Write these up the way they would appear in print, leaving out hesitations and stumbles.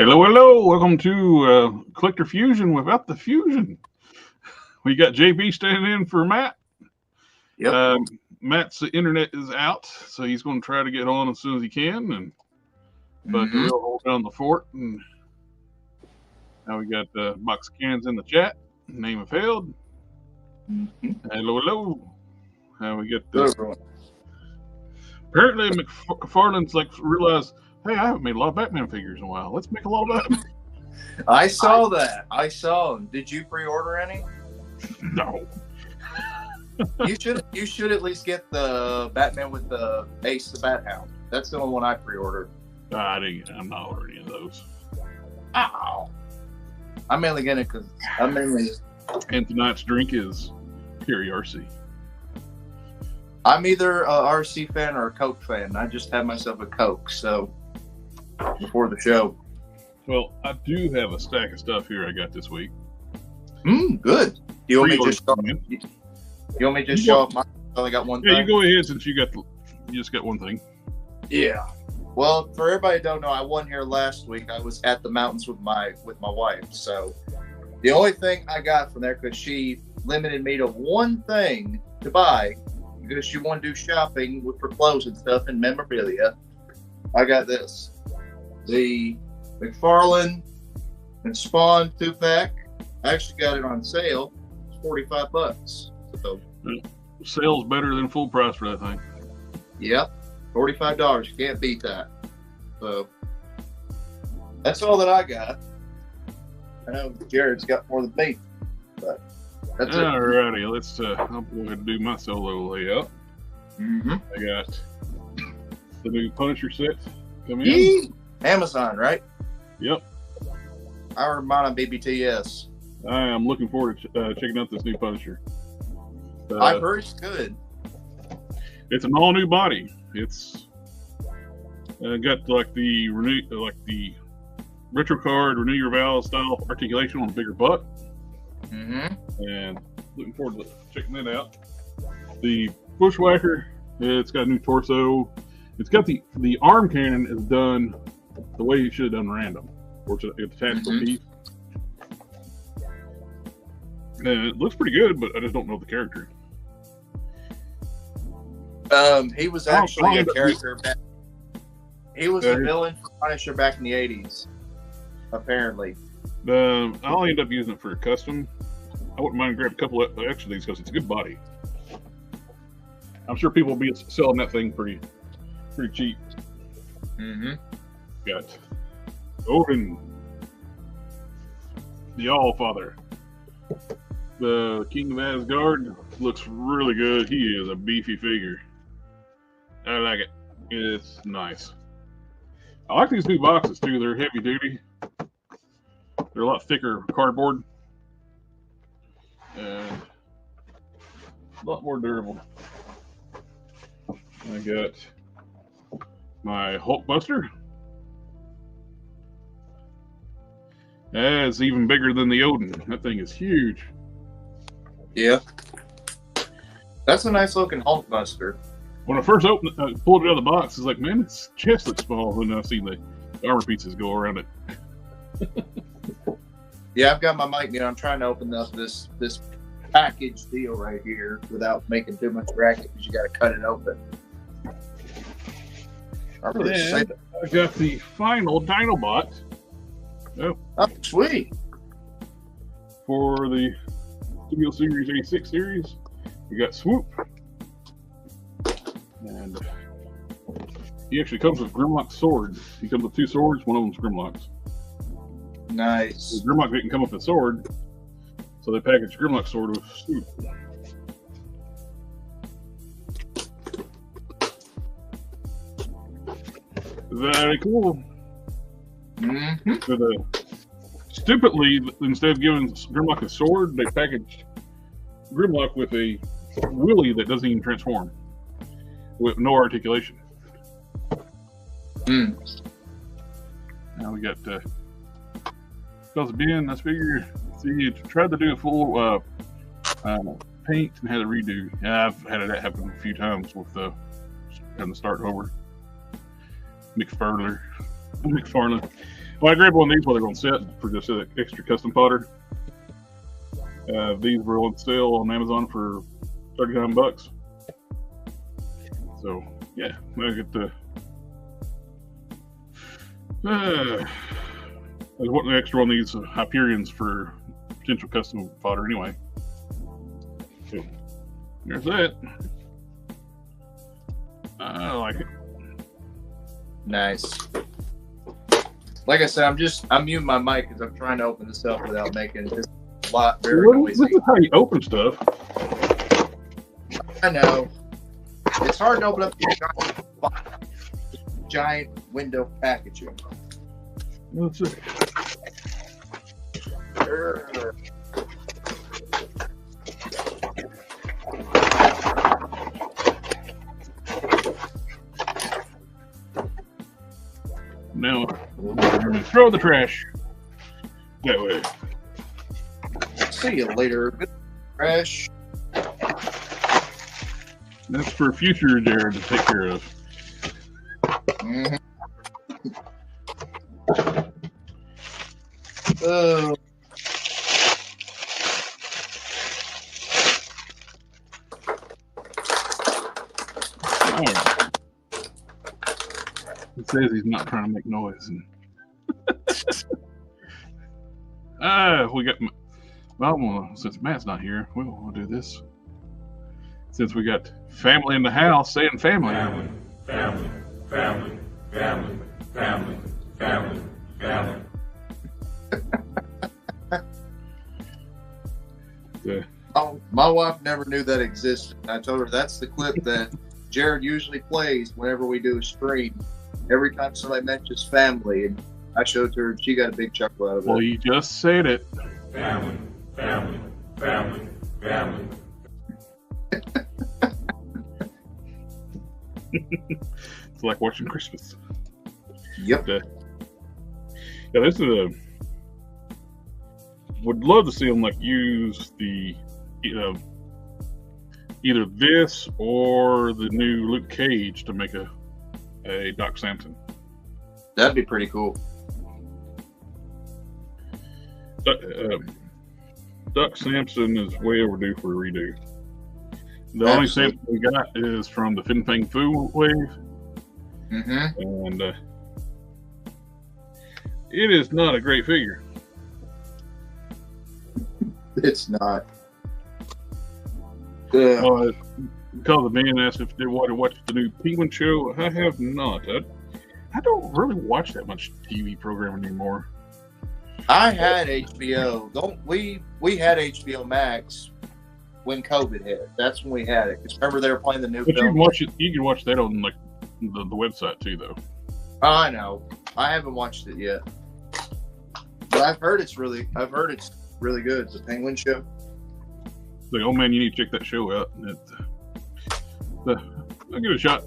Hello, hello. Welcome to Collector Fusion without the fusion. We got JB standing in for Matt. Yep. Matt's internet is out, so he's going to try to get on as soon as he can. But we'll hold down the fort. And now we got box cans in the chat. Name of failed. Hello, hello. Now we get this. Apparently, McFarlane's realized, hey, I haven't made a lot of Batman figures in a while. Let's make a lot of Batman. I saw that. I saw them. Did you pre-order any? No. You should at least get the Batman with the Ace the Bat Hound. That's the only one I pre-ordered. I'm not ordering any of those. Ow. I'm mainly getting it because And tonight's drink is Perry RC. I'm either a RC fan or a Coke fan. I just had myself a Coke, so before the show. Well, I do have a stack of stuff here I got this week. Good. You want me to just show off? I only got one thing. Yeah, you go ahead since you just got one thing. Yeah. Well, for everybody who don't know, I won here last week. I was at the mountains with my wife. So the only thing I got from there, because she limited me to one thing to buy, because she wanted to do shopping for clothes and stuff and memorabilia, I got this. The McFarlane and Spawn 2-pack. I actually got it on sale. It's $45. So sale's better than full price for that thing. Yep. $45. You can't beat that. So that's all that I got. I know Jared's got more than me, but that's it. Alrighty, let's I'll go ahead and do my solo layout. I got the new Punisher set coming in. Amazon, right? Yep. I ordered mine on BBTS. I am looking forward to checking out this new Punisher. I've heard it's good. It's an all new body. It's got the retro card, renew your vows style articulation on a bigger butt. And looking forward to checking that out. The Bushwhacker, it's got a new torso. It's got the arm cannon is done the way you should have done random, or it's attached to a piece. And it looks pretty good, but I just don't know the character. He was actually a character back. He was a villain for Punisher back in the 80s, apparently. I'll end up using it for a custom. I wouldn't mind grabbing a couple of extra these because it's a good body. I'm sure people will be selling that thing pretty cheap. Got Odin, the All-Father. The King of Asgard looks really good. He is a beefy figure. I like it. It's nice. I like these new boxes too. They're heavy duty. They're a lot thicker cardboard. And a lot more durable. I got my Hulkbuster. It's even bigger than the Odin. That thing is huge. Yeah. That's a nice looking Hulkbuster. When I first pulled it out of the box, it's like, man, its chest looks small. When I see the armor pieces go around it. Yeah, I've got my mic now. I'm trying to open up this package deal right here without making too much racket because you got to cut it open. I got the final Dinobot. Oh, sweet. For the Studio Series 86 series, we got Swoop. And he actually comes with Grimlock's sword. He comes with two swords, one of them's Grimlock's. Nice. Grimlock didn't come with a sword, so they packaged Grimlock's sword with Swoop. Very cool. Stupidly, instead of giving Grimlock a sword, they packaged Grimlock with a Willy that doesn't even transform, with no articulation. Now we got Buzz Ben. I figure, see, you tried to do a full paint and had to redo. Yeah, I've had that happen a few times with having to start over. McFarlane. Well, I grabbed one of these while they're on set for just extra custom fodder. These were on sale on Amazon for $39. So yeah, I get the. I was wanting an extra one of these Hyperions for potential custom fodder anyway. So there's that. I like it. Nice. Like I said, I'm muting my mic because I'm trying to open this up without making this a lot very noisy. This is how you open stuff. I know. It's hard to open up the giant window packaging. Let's see. Now, throw the trash that way. See you later. Good trash. That's for future Jared to take care of. Mm-hmm. Oh. It says he's not trying to make noise. We got. Well, since Matt's not here, we'll do this. Since we got family in the house, saying family. Family. Oh, my wife never knew that existed. I told her that's the clip that Jared usually plays whenever we do a stream. Every time somebody mentions family, and I showed her, she got a big chuckle out of it. Well, you just said it. Family. It's like watching Christmas. Yep. Yeah, this is a. Would love to see them like use the, either this or the new Luke Cage to make a Doc Samson. That'd be pretty cool. Doc Samson is way overdue for a redo. The only Samson we got is from the Fin Fang Fu wave. Mm-hmm. And it is not a great figure. It's not. Because the man asked if they want to watch the new Penguin show. I have not. I don't really watch that much TV programming anymore. I had HBO. We had HBO Max when COVID hit. That's when we had it. Because remember they were playing the new But film. you can watch that on like the website too, though. I know. I haven't watched it yet, but I've heard it's really good. The Penguin show. Like, oh man, you need to check that show out. I'll give it a shot.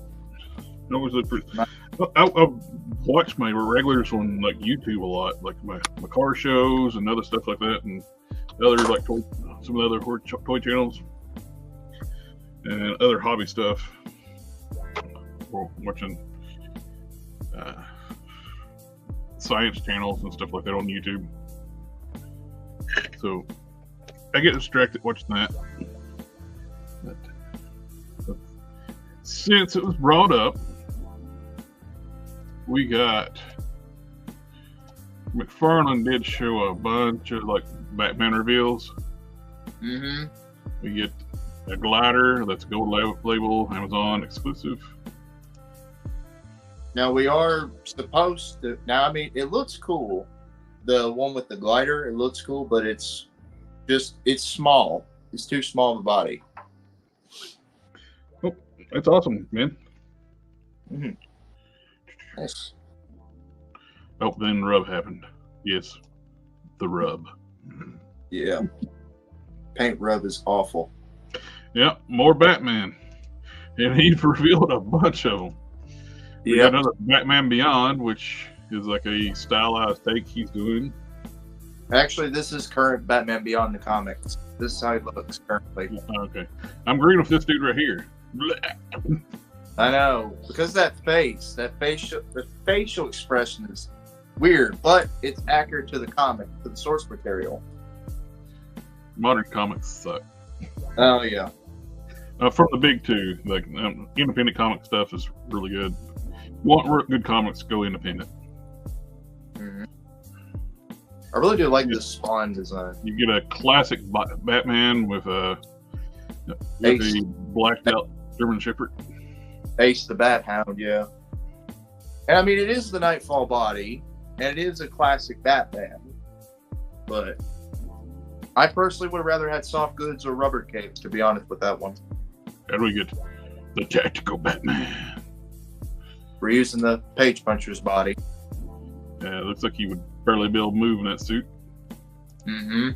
I watch my regulars on like YouTube a lot, like my car shows and other stuff like that, and other like some of the other toy channels and other hobby stuff. Or watching science channels and stuff like that on YouTube. So I get distracted watching that. But since it was brought up, we got McFarlane did show a bunch of like Batman reveals. Mm-hmm. We get a glider that's gold label, Amazon exclusive. Now we are supposed to. Now I mean, it looks cool. The one with the glider, it looks cool, but it's small. It's too small of a body. Oh, that's awesome, man. Mm-hmm. Nice. Oh, then rub happened. Yes, the rub. Yeah. Paint rub is awful. Yeah, more Batman. And he's revealed a bunch of them. We got another Batman Beyond, which is like a stylized take he's doing. Actually, this is current Batman Beyond the comics. This is how he looks currently. Okay. I'm agreeing with this dude right here. I know. Because the facial expression is weird, but it's accurate to the comic, to the source material. Modern comics suck. Oh yeah. From the big two, like independent comic stuff is really good. Want good comics, go independent. Mm-hmm. I really do like this Spawn design. You get a classic Batman with a blacked out German Shepherd. Ace the Bat Hound, yeah. And I mean, it is the Nightfall body, and it is a classic Batman. But I personally would have rather had soft goods or rubber cape, to be honest with that one. How do we get the tactical Batman? We're using the Page Puncher's body. Yeah, it looks like he would barely be able to move in that suit. Mm-hmm.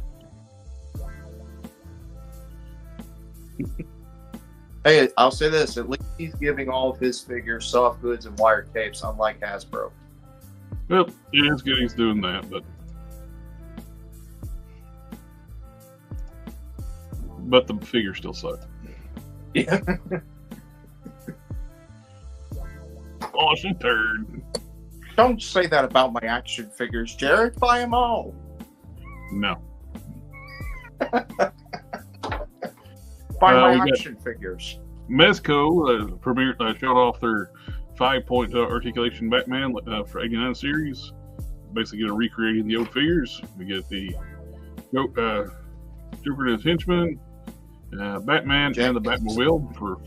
Hey, I'll say this. At least he's giving all of his figures soft goods and wire capes, unlike Hasbro. Well, it is good he's doing that, but the figures still suck. Yeah. Awesome turd. Don't say that about my action figures, Jared. Buy them all. No. Buy my action figures. Mezco showed off their 5-point articulation Batman for 89 series. Basically, recreating the old figures. We get the Joker and his henchman, Batman, and the Batmobile for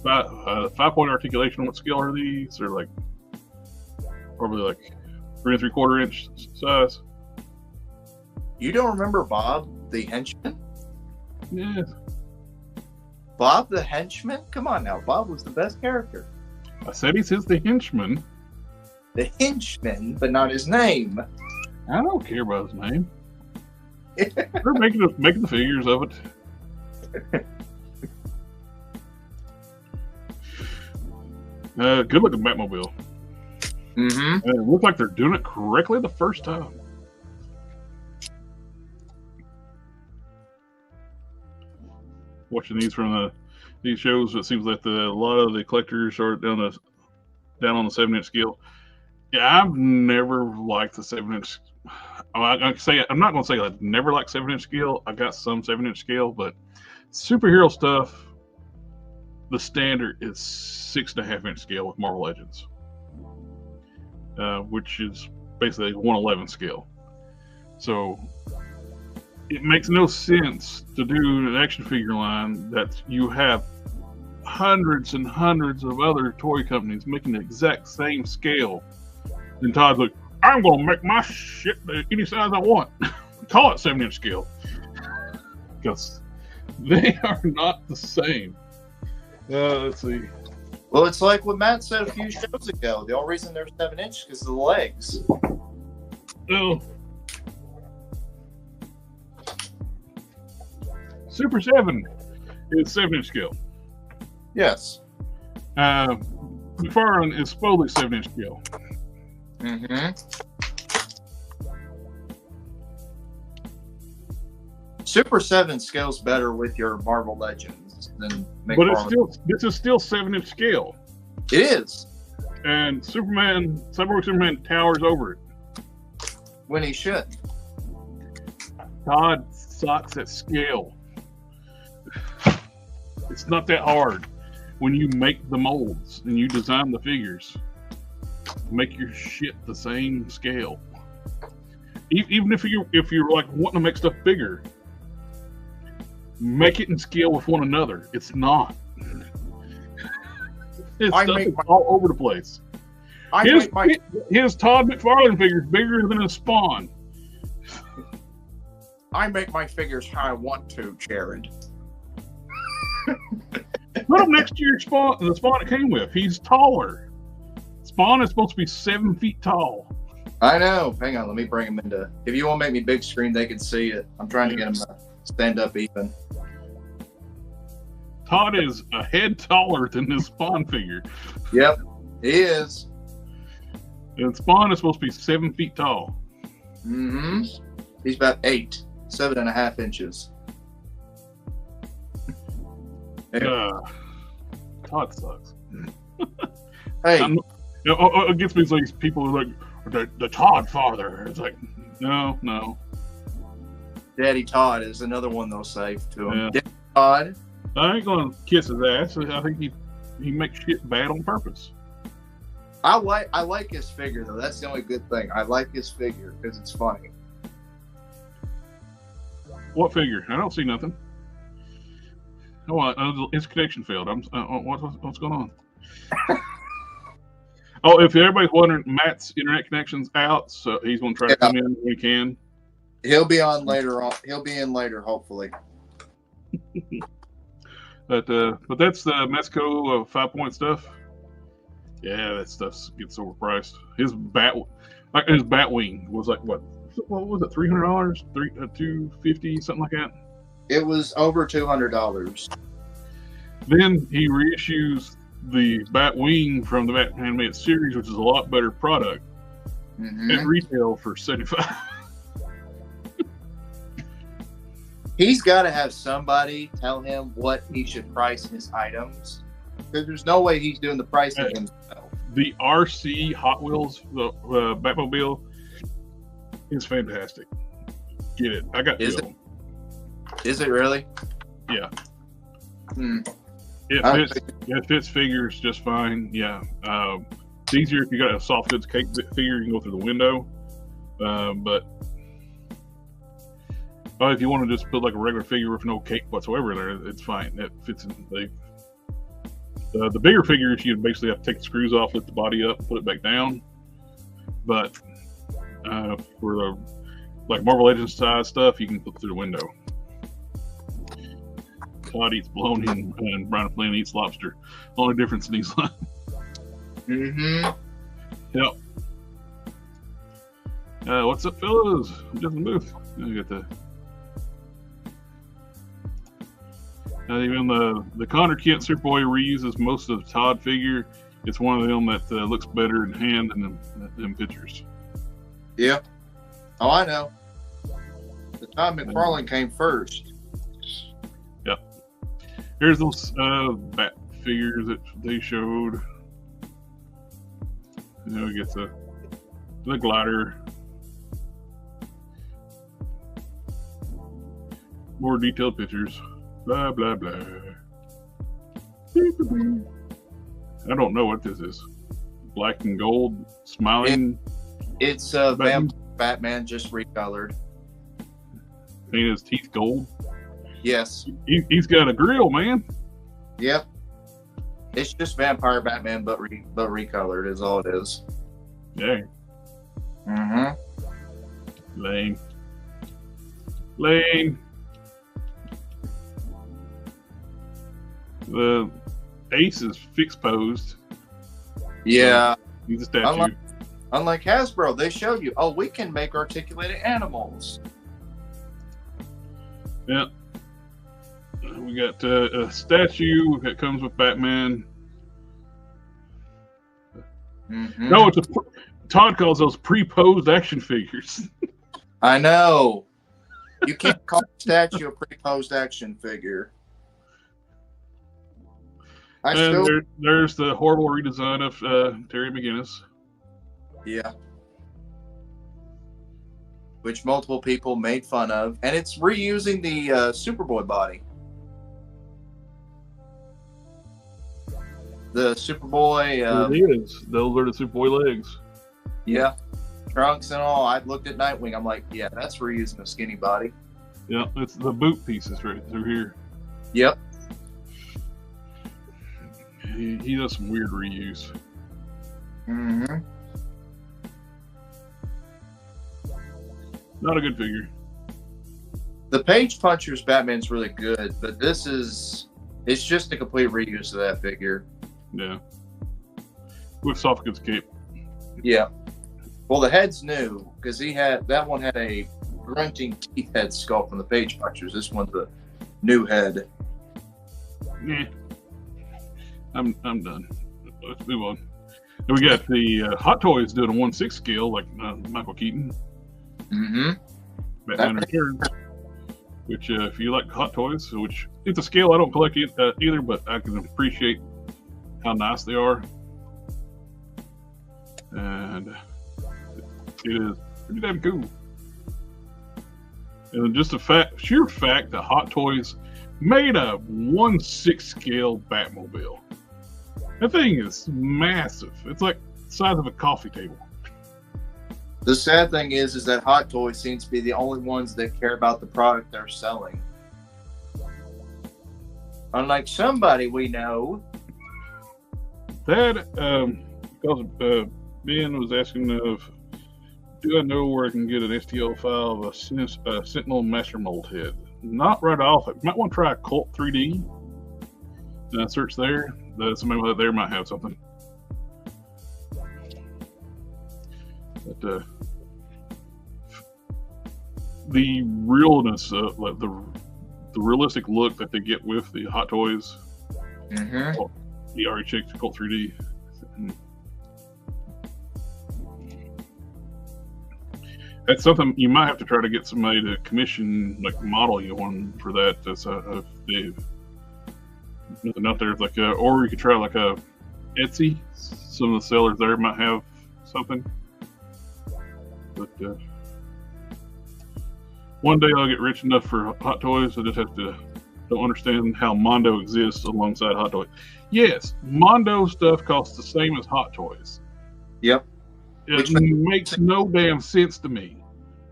5-point articulation. What scale are these? They're like probably like 3 3/4 inch size. You don't remember Bob the henchman? Yeah. Bob the henchman? Come on now, Bob was the best character. I said he says the henchman. The henchman, but not his name. I don't care about his name. They're making the figures of it. Good looking Batmobile. Mm-hmm. It looks like they're doing it correctly the first time. Watching these from these shows, it seems like a lot of the collectors are down on the 7-inch scale. Yeah, I've never liked the 7-inch. I'm not going to say I've never liked 7-inch scale. I got some 7-inch scale, but superhero stuff, the standard is 6.5-inch scale with Marvel Legends, which is basically 1/11 scale. So it makes no sense to do an action figure line that you have hundreds and hundreds of other toy companies making the exact same scale. And Todd's like, I'm going to make my shit any size I want. Call it 7-inch scale. Because they are not the same. Let's see. Well, it's like what Matt said a few shows ago. The only reason they're 7-inch is because of the legs. Oh. Super 7 is 7-inch scale. Yes. Foreign is fully 7-inch scale. Mm-hmm. Super 7 scales better with your Marvel Legends than McFarlane. But this is still 7-inch scale. It is. And Cyborg Superman towers over it. When he should. Todd sucks at scale. It's not that hard. When you make the molds and you design the figures, make your shit the same scale. Even if you're like wanting to make stuff bigger, make it in scale with one another. It's not. His stuff is all over the place. His Todd McFarlane figures bigger than a Spawn. I make my figures how I want to, Jared. Put him next to your Spawn, the Spawn it came with. He's taller. Spawn is supposed to be 7 feet tall. I know. Hang on, let me bring him into. If you want to make me big screen, they can see it. I'm trying to get him to stand up even. Todd is a head taller than this Spawn figure. Yep, he is. And Spawn is supposed to be 7 feet tall. Mm-hmm. He's about 7.5 inches. Todd sucks. Hey, it gets me like people are like, the Todd father. It's like, no. Daddy Todd is another one they'll say to him. Yeah. Daddy Todd. I ain't gonna kiss his ass. I think he makes shit bad on purpose. I like his figure though. That's the only good thing. I like his figure because it's funny. What figure? I don't see nothing. Oh, his connection failed. What's going on? Oh, if everybody's wondering, Matt's internet connection's out, so he's going to try to come in when he can. He'll be on later on. He'll be in later, hopefully. But that's the Mezco 5-point stuff. Yeah, that stuff gets overpriced. His Batwing was like what was it? $300, $250, something like that. It was over $200. Then he reissues the Batwing from the Batman Animated Series, which is a lot better product, at retail for $75. He's got to have somebody tell him what he should price his items, because there's no way he's doing the pricing himself. The RC Hot Wheels, the Batmobile, is fantastic. Get it? I got two of them. Is it really? Yeah. It fits figures just fine. Yeah. It's easier if you got a soft goods cake figure. You can go through the window. But if you want to just put like a regular figure with no cake whatsoever in there, it's fine. It fits in. The bigger figures, you basically have to take the screws off, lift the body up, put it back down. But for the like Marvel Legends size stuff, you can put through the window. Todd eats bologna and Brian Flynn eats lobster. Only difference in these lines. Yep. What's up, fellas? Just move. I got the. Even the Connor Kent Superboy reuses most of the Todd figure. It's one of them that looks better in hand than them pictures. Yeah. Oh, I know. The Todd McFarlane came first. Yep. Here's those bat figures that they showed. We get the glider. More detailed pictures. Blah, blah, blah. I don't know what this is. Black and gold, smiling. It's Batman just recolored. Painted his teeth gold. Yes. He's got a grill, man. Yep. It's just Vampire Batman, but recolored is all it is. Yeah. Lame. The Ace is fixed posed. Yeah. He's a statue. Unlike Hasbro, they showed you, we can make articulated animals. Yeah. We got a statue that comes with Batman. No, Todd calls those pre-posed action figures. I know. You can't call a statue a pre-posed action figure. There's the horrible redesign of Terry McGinnis. Yeah. Which multiple people made fun of. And it's reusing the Superboy body. The Superboy... it is. Those are the Superboy legs. Yeah. Trunks and all. I looked at Nightwing. I'm like, yeah, that's reusing a skinny body. Yeah, it's the boot pieces right through here. Yep. He does some weird reuse. Not a good figure. The Page Puncher's Batman's really good, but it's just a complete reuse of that figure. Yeah. With soft goods cape. Yeah. Well, the head's new because that one had a grunting teeth head sculpt from the Page Punchers. This one's a new head. Yeah. I'm done. Let's move on. And we got the Hot Toys doing a 1/6 scale, like Michael Keaton. Batman Returns. Which, if you like Hot Toys, which it's a scale I don't collect either, but I can appreciate how nice they are. And It is pretty damn cool. And just sheer fact that Hot Toys made a 1/6 scale Batmobile. That thing is massive. It's like the size of a coffee table. The sad thing is that Hot Toys seems to be the only ones that care about the product they're selling. Unlike somebody we know. That, because Ben was asking of, do I know where I can get an STL file of a Sentinel Master Mold head? Not right off. You might want to try Cult 3D. Search there. Somebody there might have something. But the realness of like the realistic look that they get with the Hot Toys. Mm-hmm. Oh, he already checked Cult 3D. That's something you might have to try to get somebody to commission, like model you one for that. That's if they've nothing out there, like or you could try like a Etsy. Some of the sellers there might have something. But one day I'll get rich enough for Hot Toys. I just have to don't understand how Mondo exists alongside Hot Toys. Yes, Mondo stuff costs the same as Hot Toys. Yep. It makes no damn sense to me.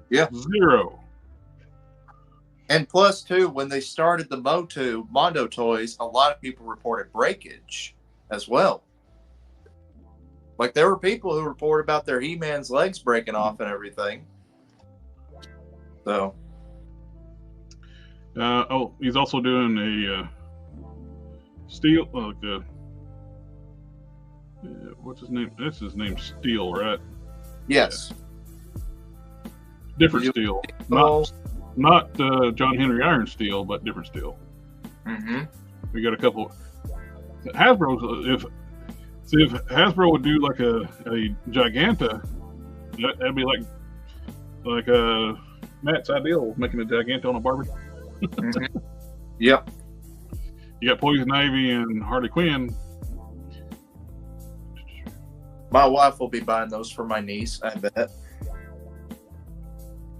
Yeah. Zero. And plus, too, when they started the Mondo toys, a lot of people reported breakage as well. Like, there were people who reported about their He-Man's legs breaking off and everything. So. He's also doing a steel, what's his name? That's his name, Steel, right? Yes. Yeah. Different steel. Not John Henry Iron Steel, but different steel. Mm-hmm. We got a couple. Hasbro's, if Hasbro would do like a Giganta, that'd be like Matt's ideal, making a Giganta on a Barbie. Mm-hmm. Yep. You got Poison Ivy and Harley Quinn. My wife will be buying those for my niece, I bet.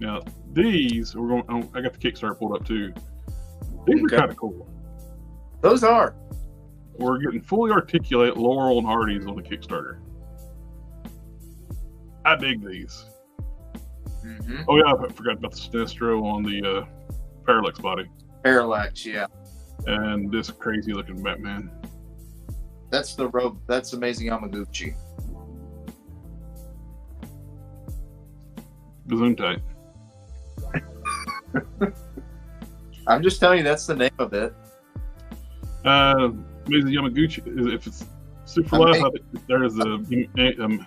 Now these we're going. I got the Kickstarter pulled up too. These are kind of cool. Those are. We're getting fully articulate Laurel and Hardy's on the Kickstarter. I dig these. Mm-hmm. Oh yeah, I forgot about the Sinestro on the Parallax body. Parallax, yeah. And this crazy looking Batman. That's the robe. That's Amazing Yamaguchi. Gesundheit. I'm just telling you, that's the name of it. Amazing Yamaguchi. If it's Super Life, I think there's a version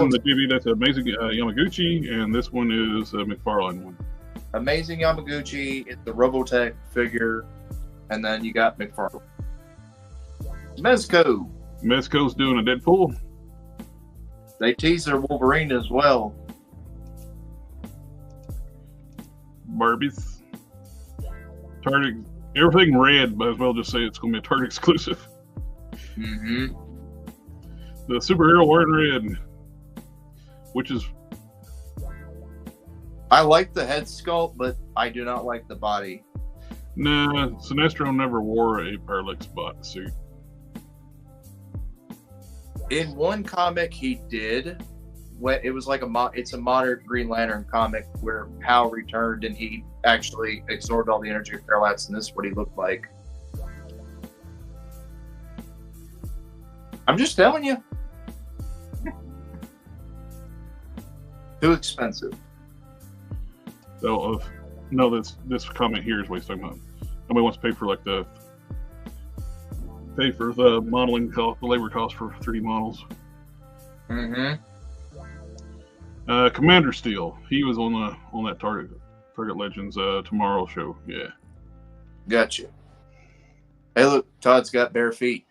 of the TV that's Amazing Yamaguchi, and this one is a McFarlane one. Amazing Yamaguchi is the Robotech figure, and then you got McFarlane. Mezco. Mezco's doing a Deadpool. They tease their Wolverine as well. Barbies. Target. Everything red, might as well just say it's going to be a Target exclusive. Mm-hmm. The superhero wearing red, which is. I like the head sculpt, but I do not like the body. Nah, Sinestro never wore a Parallax bot suit. In one comic, he did. It was like it's a modern Green Lantern comic where Hal returned and he actually absorbed all the energy of Parallax, and this is what he looked like. I'm just telling you. Too expensive. So, no, this comment here is what he's talking about. Nobody wants to pay for the modeling cost, the labor cost for 3D models. Mm-hmm. Commander Steel. He was on that Target Legends tomorrow show. Yeah. Gotcha. Hey, look, Todd's got bare feet.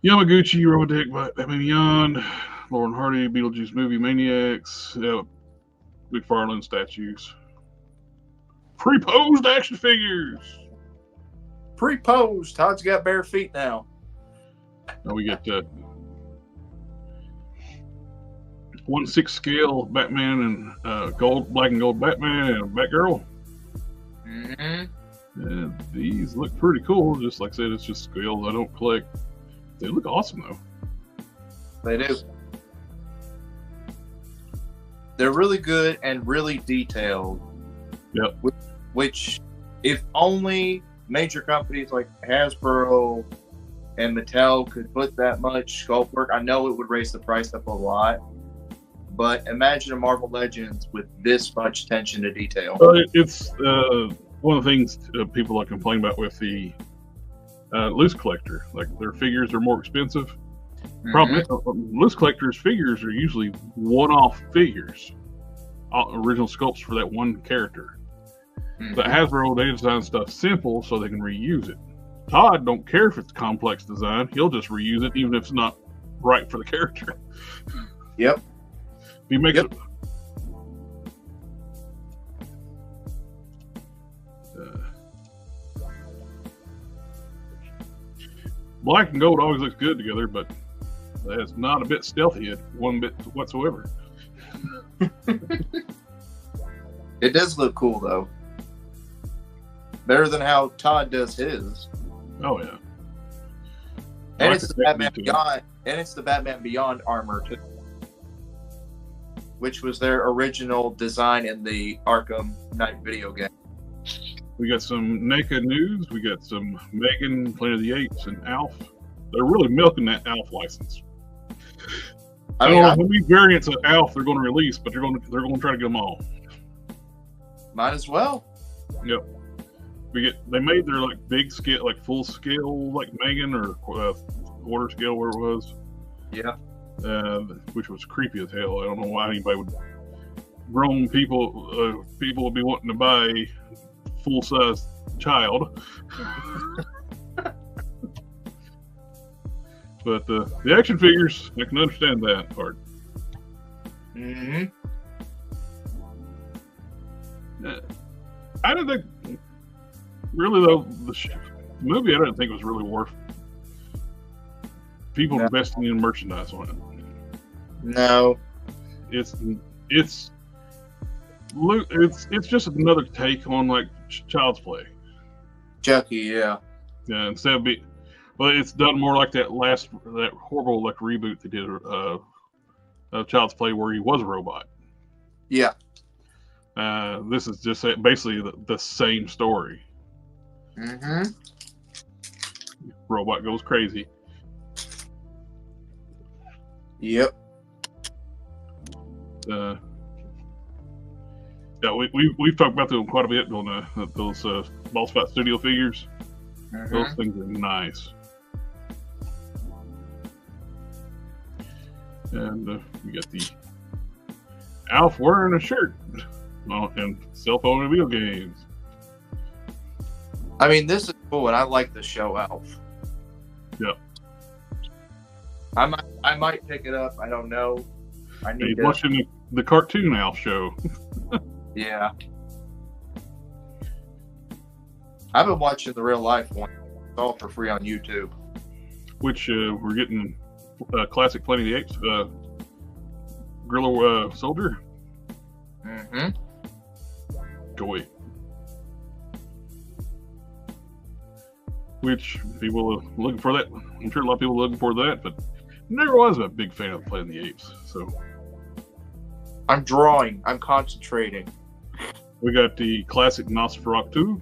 Yamaguchi, Robotech, Batman Beyond, Lauren Hardy, Beetlejuice Movie Maniacs, McFarlane statues. Pre-posed action figures. Pre-posed. Todd's got bare feet now. Now we get 1/6 scale Batman and black and gold Batman and Batgirl. And these look pretty cool. Just like I said, it's just scales I don't collect. They look awesome though. They do. They're really good and really detailed. Yep. Which, if only major companies like Hasbro and Mattel could put that much sculpt work, I know it would raise the price up a lot. But imagine a Marvel Legends with this much attention to detail. It's one of the things people like complain about with the loose collector. Like their figures are more expensive. Problem is, loose collectors' figures are usually one-off figures, original sculpts for that one character. But Hasbro, they design stuff simple so they can reuse it. Todd don't care if it's complex design; he'll just reuse it, even if it's not right for the character. Yep. He makes it. Black and gold always looks good together, but it's not a bit stealthy, one bit whatsoever. It does look cool though. Better than how Todd does his. Oh yeah. And it's the Batman Beyond, and it's the Batman Beyond armor too, which was their original design in the Arkham Knight video game. We got some NECA news. We got some Megan, Planet of the Apes, and Alf. They're really milking that Alf license. I don't know how many variants of Alf they're going to release, but they're going to try to get them all. Might as well. Yep. They made their like big scale, like full scale, like Megan or quarter scale where it was. Yeah. Which was creepy as hell. I don't know why anybody would. Grown people would be wanting to buy full size child. But the action figures, I can understand that part. I didn't think, really though, the movie I didn't think was really worth people investing in merchandise on it. No, it's just another take on like Child's Play. Chucky, yeah. Yeah, instead of but it's done more like that horrible like reboot they did of Child's Play where he was a robot. Yeah. This is just basically the same story. Robot goes crazy. Yep. Yeah, we've talked about them quite a bit on those Ball Spot Studio figures. Those things are nice. And we got the Alf wearing a shirt and cell phone and video games. I mean, this is cool, and I like the show Alf. Yep. I might pick it up. I don't know. I need to watching the cartoon Alf show. Yeah. I've been watching the real life one. It's all for free on YouTube. Which we're getting classic Planet of the Apes Gorilla Soldier. Joy. Which people are looking for that. I'm sure a lot of people are looking for that, but never was a big fan of Planet of the Apes. So I'm drawing. I'm concentrating. We got the classic Nosferatu.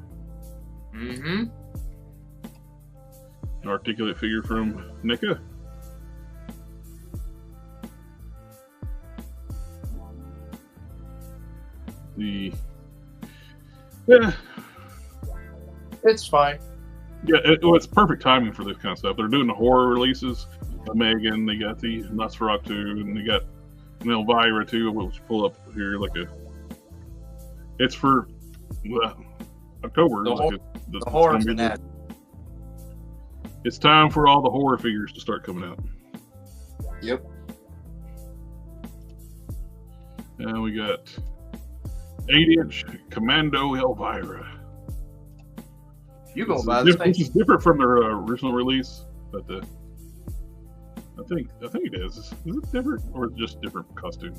An articulate figure from NECA. It's fine. Yeah, it's perfect timing for this kind of stuff. They're doing the horror releases. Megan, they got the Nosferatu, and they got Elvira too. We'll pull up here it's for October. The horror fanatic. It's time for all the horror figures to start coming out. Yep. And we got 8-inch Commando Elvira. You gonna buy this thing? Which is different from their original release, but I think it is. Is it different or is it just different costume?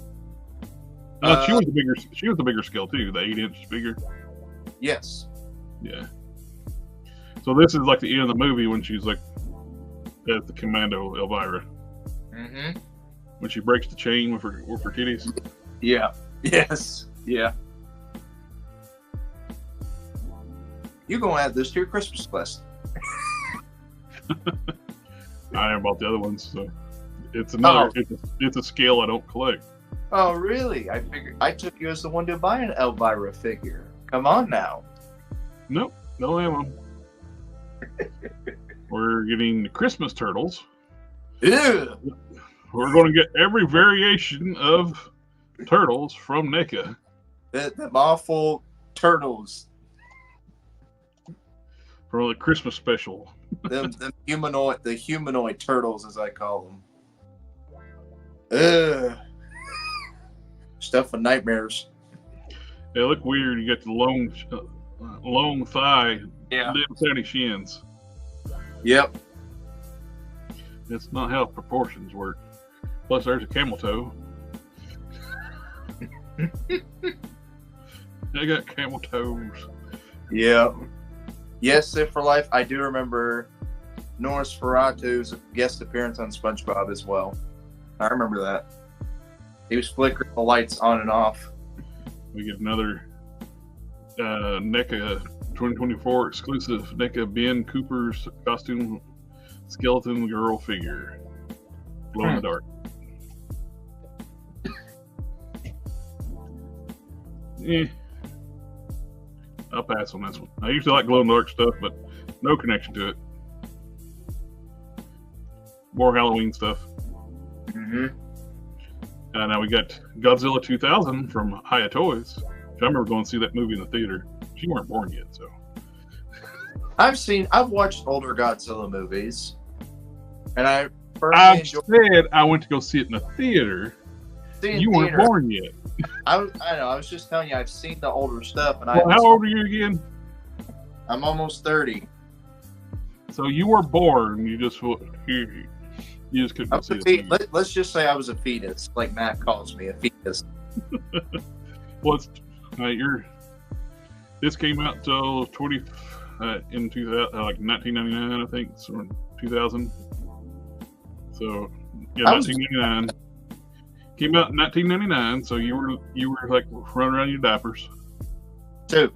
She was the bigger scale too, the 8-inch figure. Yes. Yeah. So this is like the end of the movie when she's like as the Commando Elvira. Mm-hmm. When she breaks the chain with her titties. Yeah. Yes. Yeah. You're gonna add this to your Christmas list. I haven't bought the other ones, so it's another. Oh. It's a scale I don't collect. Oh, really? I figured I took you as the one to buy an Elvira figure. Come on now. Nope, don't have them. We're getting the Christmas turtles. Ew. We're going to get every variation of turtles from NECA. Them awful turtles. For the Christmas special. the humanoid turtles, as I call them. Ugh. Stuff of nightmares. They look weird. You got the long thigh, Yeah. little tiny shins. Yep. That's not how proportions work. Plus, there's a camel toe. They got camel toes. Yeah. Yes, Sit for Life. I do remember Nosferatu's guest appearance on SpongeBob as well. I remember that. He was flickering the lights on and off. We get another NECA 2024 exclusive NECA Ben Cooper's costume skeleton girl figure. Glow in the dark. I'll pass on this one. I usually like glow in the dark stuff, but no connection to it. More Halloween stuff. Mm-hmm. Now we got Godzilla 2000 from Hiya Toys. I remember going to see that movie in the theater. She weren't born yet, so. I've watched older Godzilla movies, and I said I went to go see it in the theater. You weren't born yet. I know. I was just telling you, I've seen the older stuff, and how old are you again? I'm almost 30. So you were born. You just couldn't go see it. Let's just say I was a fetus, like Matt calls me, a fetus. Well, this came out till 1999, I think, or 2000. So yeah, 1999. Came out in 1999, so you were like running around in your diapers. 2. It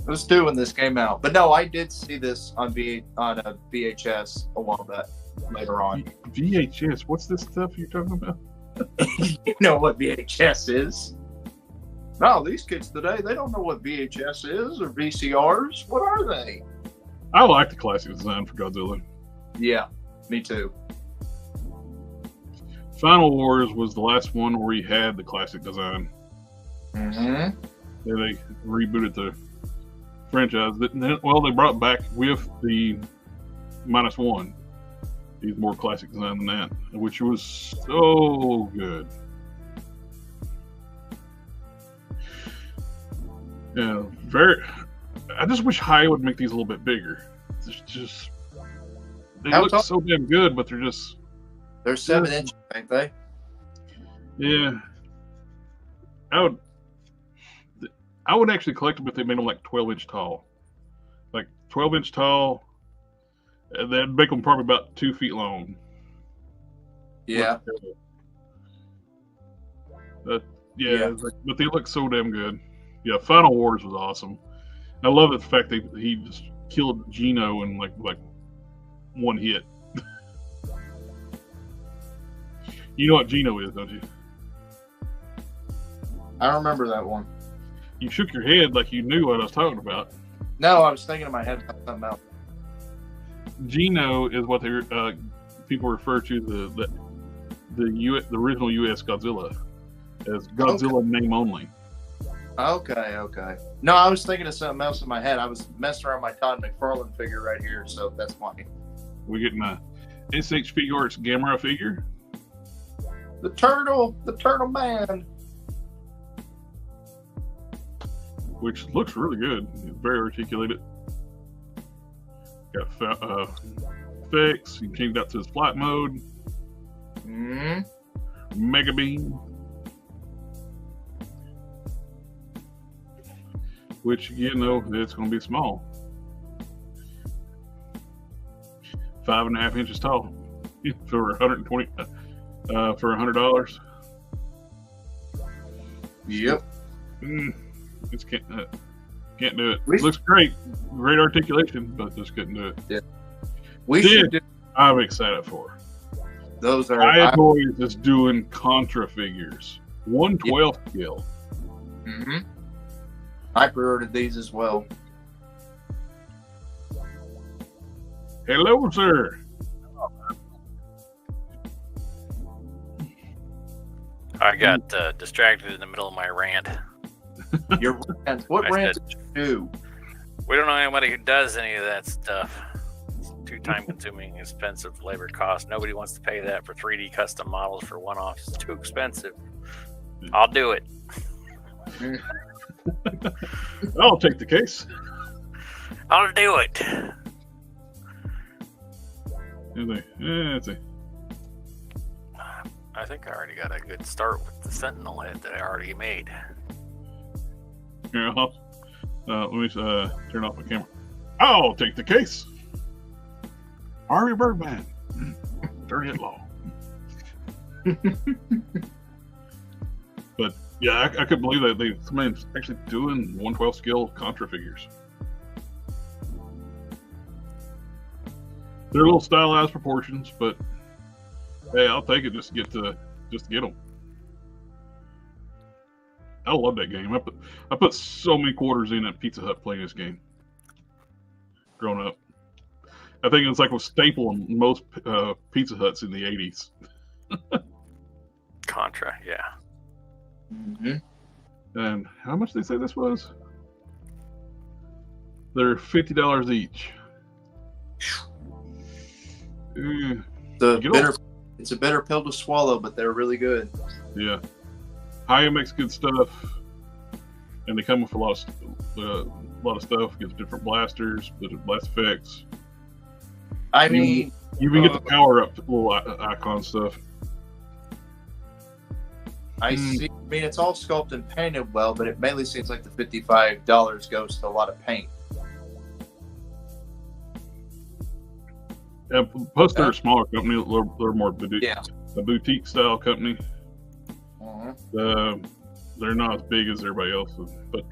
was 2 when this came out, but no, I did see this on a VHS a while back later on. VHS? What's this stuff you're talking about? You know what VHS is? No, these kids today, they don't know what VHS is or VCRs. What are they? I like the classic design for Godzilla. Yeah, me too. Final Wars was the last one where he had the classic design. Mm-hmm. They rebooted the franchise. Well, they brought back with the -1. He's more classic design than that, which was so good. Yeah, I just wish Hiya would make these a little bit bigger. They look so damn good, but they're 7 inches, ain't they? Yeah. I would actually collect them if they made them like 12-inch tall. Like 12-inch tall, and that'd make them probably about 2 feet long. Yeah. But they look so damn good. Yeah, Final Wars was awesome. I love the fact that he just killed Gino in like one hit. You know what Gino is, don't you? I don't remember that one. You shook your head like you knew what I was talking about. No, I was thinking in my head about something else. Gino is what people refer to the original U.S. Godzilla as Godzilla name only. Okay. No, I was thinking of something else in my head. I was messing around my Todd McFarlane figure right here, so that's why. We're getting a SH Figuarts Gamera figure. The turtle man. Which looks really good. It's very articulated. Got effects. You can change that to his flight mode. Mega beam. Which, you know, it's going to be small. 5.5 inches tall for $120 for $100. Yep. It's can't do it. Looks great, great articulation, but just couldn't do it. Yeah. We should do. I'm excited for. Those are. I Boys is doing Contra figures, 1/12 scale. I pre-ordered these as well. Hello, sir. I got distracted in the middle of my rant. Your rant. What rant did you do? We don't know anybody who does any of that stuff. It's too time-consuming, expensive labor cost. Nobody wants to pay that for 3D custom models for one-offs. It's too expensive. I'll do it. I'll take the case. I'll do it. I think I already got a good start with the Sentinel head that I already made. Here, let me turn off my camera. I'll take the case. Harvey Birdman. Dirty Law. But yeah, I couldn't believe that somebody's actually doing 1/12 scale Contra figures. They're a little stylized proportions, but hey, I'll take it just to get them. I love that game. I put so many quarters in at Pizza Hut playing this game. Growing up, I think it's like a staple in most Pizza Huts in the '80s. Contra, yeah. And how much did they say this was? They're $50 each. It's a bitter pill to swallow, but they're really good. Yeah, Haya makes good stuff, and they come with a lot of stuff. Gives different blasters, blast effects. I mean, you can get the power up little icon stuff. I see. I mean, it's all sculpted and painted well, but it mainly seems like the $55 goes to a lot of paint. Yeah, plus they're a smaller company. They're more a boutique style company. They're not as big as everybody else. But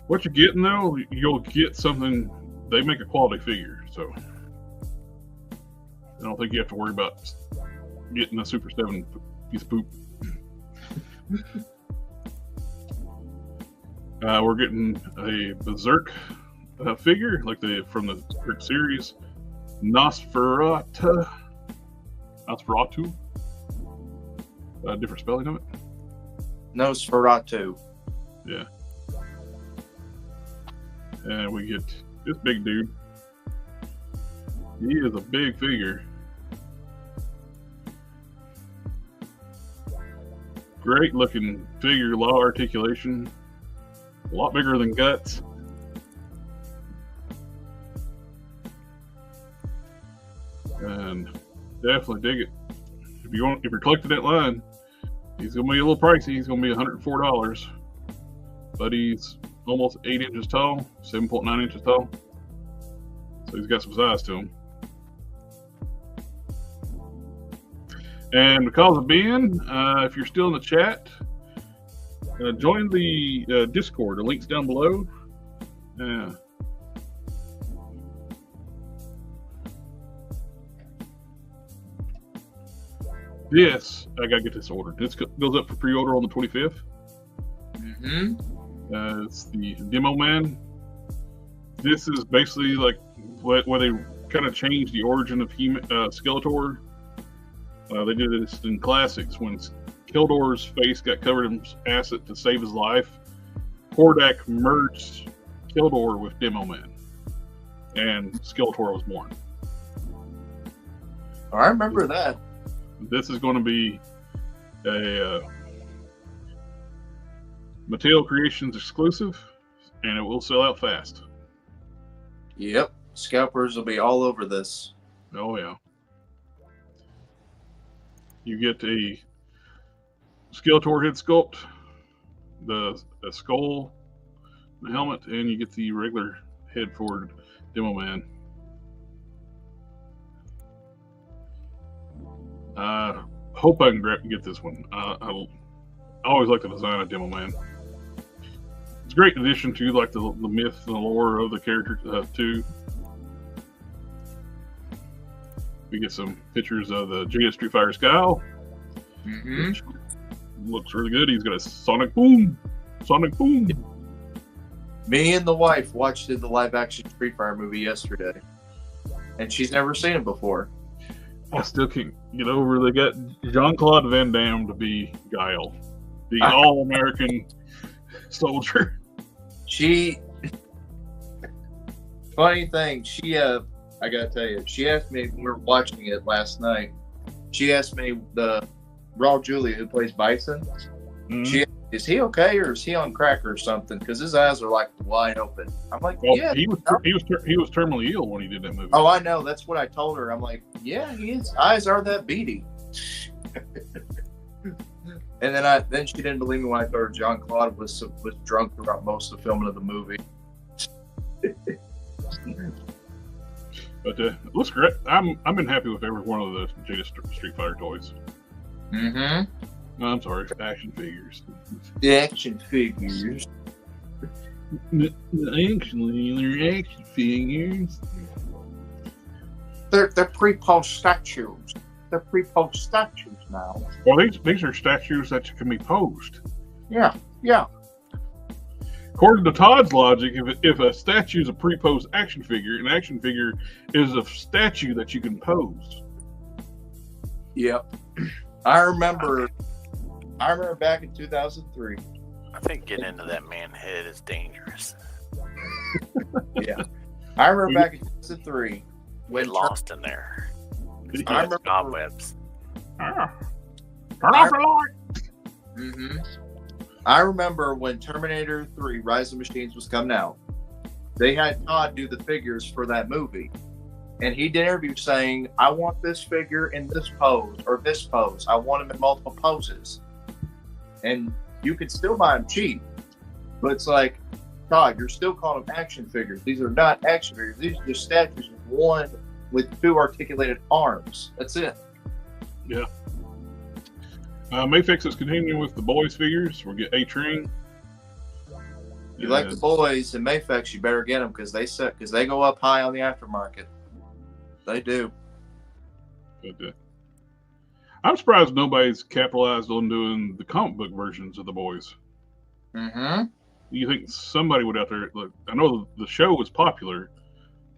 what you're getting though, you'll get something. They make a quality figure, so I don't think you have to worry about getting a Super 7 piece of poop. We're getting a Berserk figure, like from the Berserk series. Nosferatu. Different spelling of it. Nosferatu. Yeah. And we get this big dude. He is a big figure. Great looking figure, a lot of articulation. A lot bigger than Guts. And definitely dig it. If you're collecting that line, he's gonna be a little pricey. He's gonna be $104, but he's almost 8 inches tall, 7.9 inches tall. So he's got some size to him. And because of being, if you're still in the chat, join the Discord. The link's down below. Yes, I gotta get this ordered. This goes up for pre-order on the 25th. It's the Demo Man. This is basically like where they kind of changed the origin of Skeletor. They did this in Classics when Keldor's face got covered in acid to save his life. Hordak merged Keldor with Demo Man, and Skeletor was born. I remember that. This is going to be a Mattel Creations exclusive, and it will sell out fast. Yep. Scalpers will be all over this. Oh yeah. You get a Skeletor head sculpt, the skull, the helmet, and you get the regular head for Demo Man. Hope I can get this one. I always like the design of Demo Man. It's a great addition to like the myth and the lore of the character too. We get some pictures of the Jada Street Fighter Scowl. Which looks really good. He's got a Sonic Boom. Sonic Boom. Me and the wife watched the live action Street Fighter movie yesterday, and she's never seen it before. I still can't get over they got Jean-Claude Van Damme to be Guile, the all-American soldier. Funny thing, I gotta tell you, she asked me when we were watching it last night. She asked me the Raul Julia who plays Bison. She asked, is he okay or is he on crack or something? Because his eyes are like wide open. I'm like, well, yeah. He was terminally ill when he did that movie. Oh, I know. That's what I told her. I'm like, yeah, his eyes are that beady. And then she didn't believe me when I told her John Claude was drunk throughout most of the filming of the movie. But it looks great. I've been happy with every one of the Jada Street Fighter toys. No, I'm sorry, action figures. The action figures. Actually, they're action figures. They're pre-post statues. They're pre-post statues now. Well, these are statues that can be posed. Yeah. According to Todd's logic, if a statue is a pre-posed action figure, an action figure is a statue that you can pose. Yep. I remember back in 2003. I think getting into that man head is dangerous. Yeah. I remember back in 2003 We're lost in there. I remember cobwebs. Turn off the light. I remember when Terminator 3 Rise of Machines was coming out. They had Todd do the figures for that movie. And he did an interview saying, I want this figure in this pose or this pose. I want him in multiple poses. And you could still buy them cheap. But it's like, Todd, you're still calling them action figures. These are not action figures. These are just statues with two articulated arms. That's it. Yeah. Mayfix is continuing with the boys figures. We'll get A-Train. You like the boys and Mayfix, you better get them because they go up high on the aftermarket. They do. But, I'm surprised nobody's capitalized on doing the comic book versions of the boys. You think somebody would out there? Look, I know the show was popular.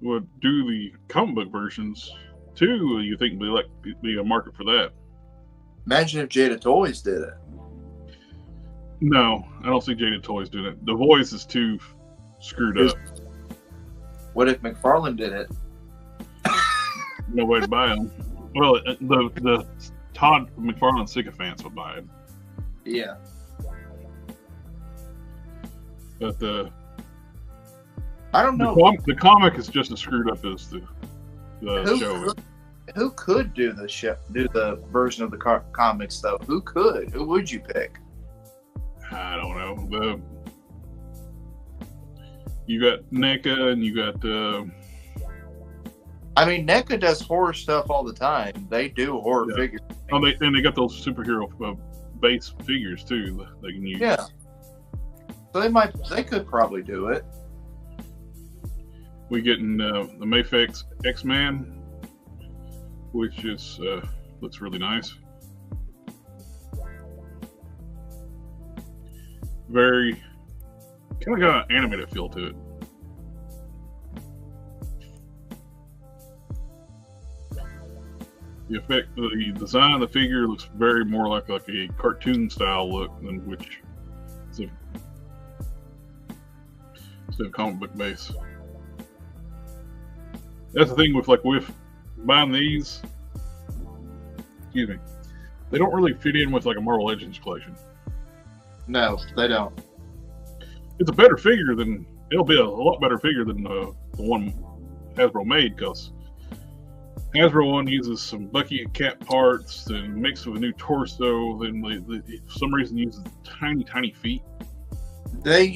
Would do the comic book versions too? You think be a market for that? Imagine if Jada Toys did it. No, I don't see Jada Toys doing it. The voice is too screwed up. What if McFarlane did it? Nobody would buy them. Well, the Todd McFarlane sycophants would buy it. Yeah. But I don't know. The comic is just as screwed up as the show. Who could do the version of the comics though? Who could? Who would you pick? I don't know. You got NECA and you got. I mean, NECA does horror stuff all the time. They do horror figures. Oh, they got those superhero base figures too. They can use. Yeah. So they could probably do it. We getting the Mayfix X-Man, which is looks really nice. Very kind of got an animated feel to it. The effect, the design of the figure looks very more like a cartoon style look than which is a comic book base. That's the thing with buying these. Excuse me. They don't really fit in with like a Marvel Legends collection. No, they don't. It's a better figure than it'll be a lot better figure than the one Hasbro made, because Hasbro one uses some Bucky Cat parts and mixed with a new torso. Then they for some reason uses tiny feet. They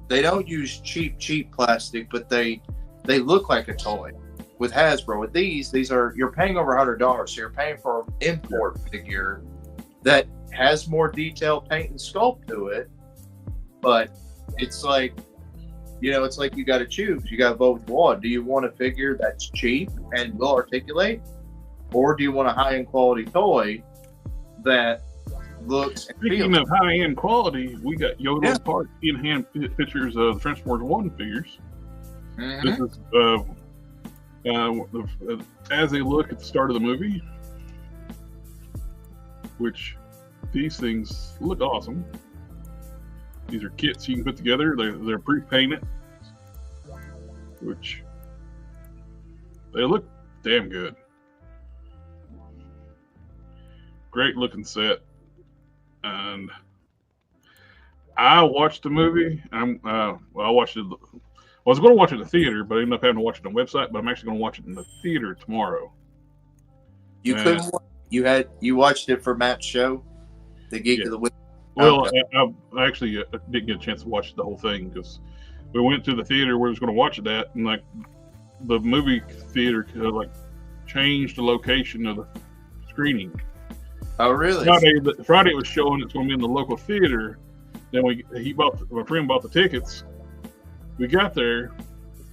don't use cheap plastic, but they look like a toy. With Hasbro, with these are, you're paying over $100, so you're paying for an import figure that has more detailed paint and sculpt to it. But it's like, it's like you got to choose. You got to vote with one. Do you want a figure that's cheap and will articulate, or do you want a high-end quality toy that looks and Speaking feels? of high-end quality, we got Yoda Park in-hand pictures of the Transformers 1 figures. Mhm. This is as they look at the start of the movie, which these things look awesome. These are kits you can put together. They're pre-painted, which they look damn good. Great looking set. And I watched the movie. I watched it. I was going to watch it in the theater, but I ended up having to watch it on the website. But I'm actually going to watch it in the theater tomorrow. You couldn't. You watched it for Matt's show, the Geek of the Week. Well, Okay. I actually didn't get a chance to watch the whole thing because we went to the theater where we was going to watch it at, and like the movie theater changed the location of the screening. Oh, really? Friday was showing it's going to be in the local theater. Then my friend bought the tickets. We got there.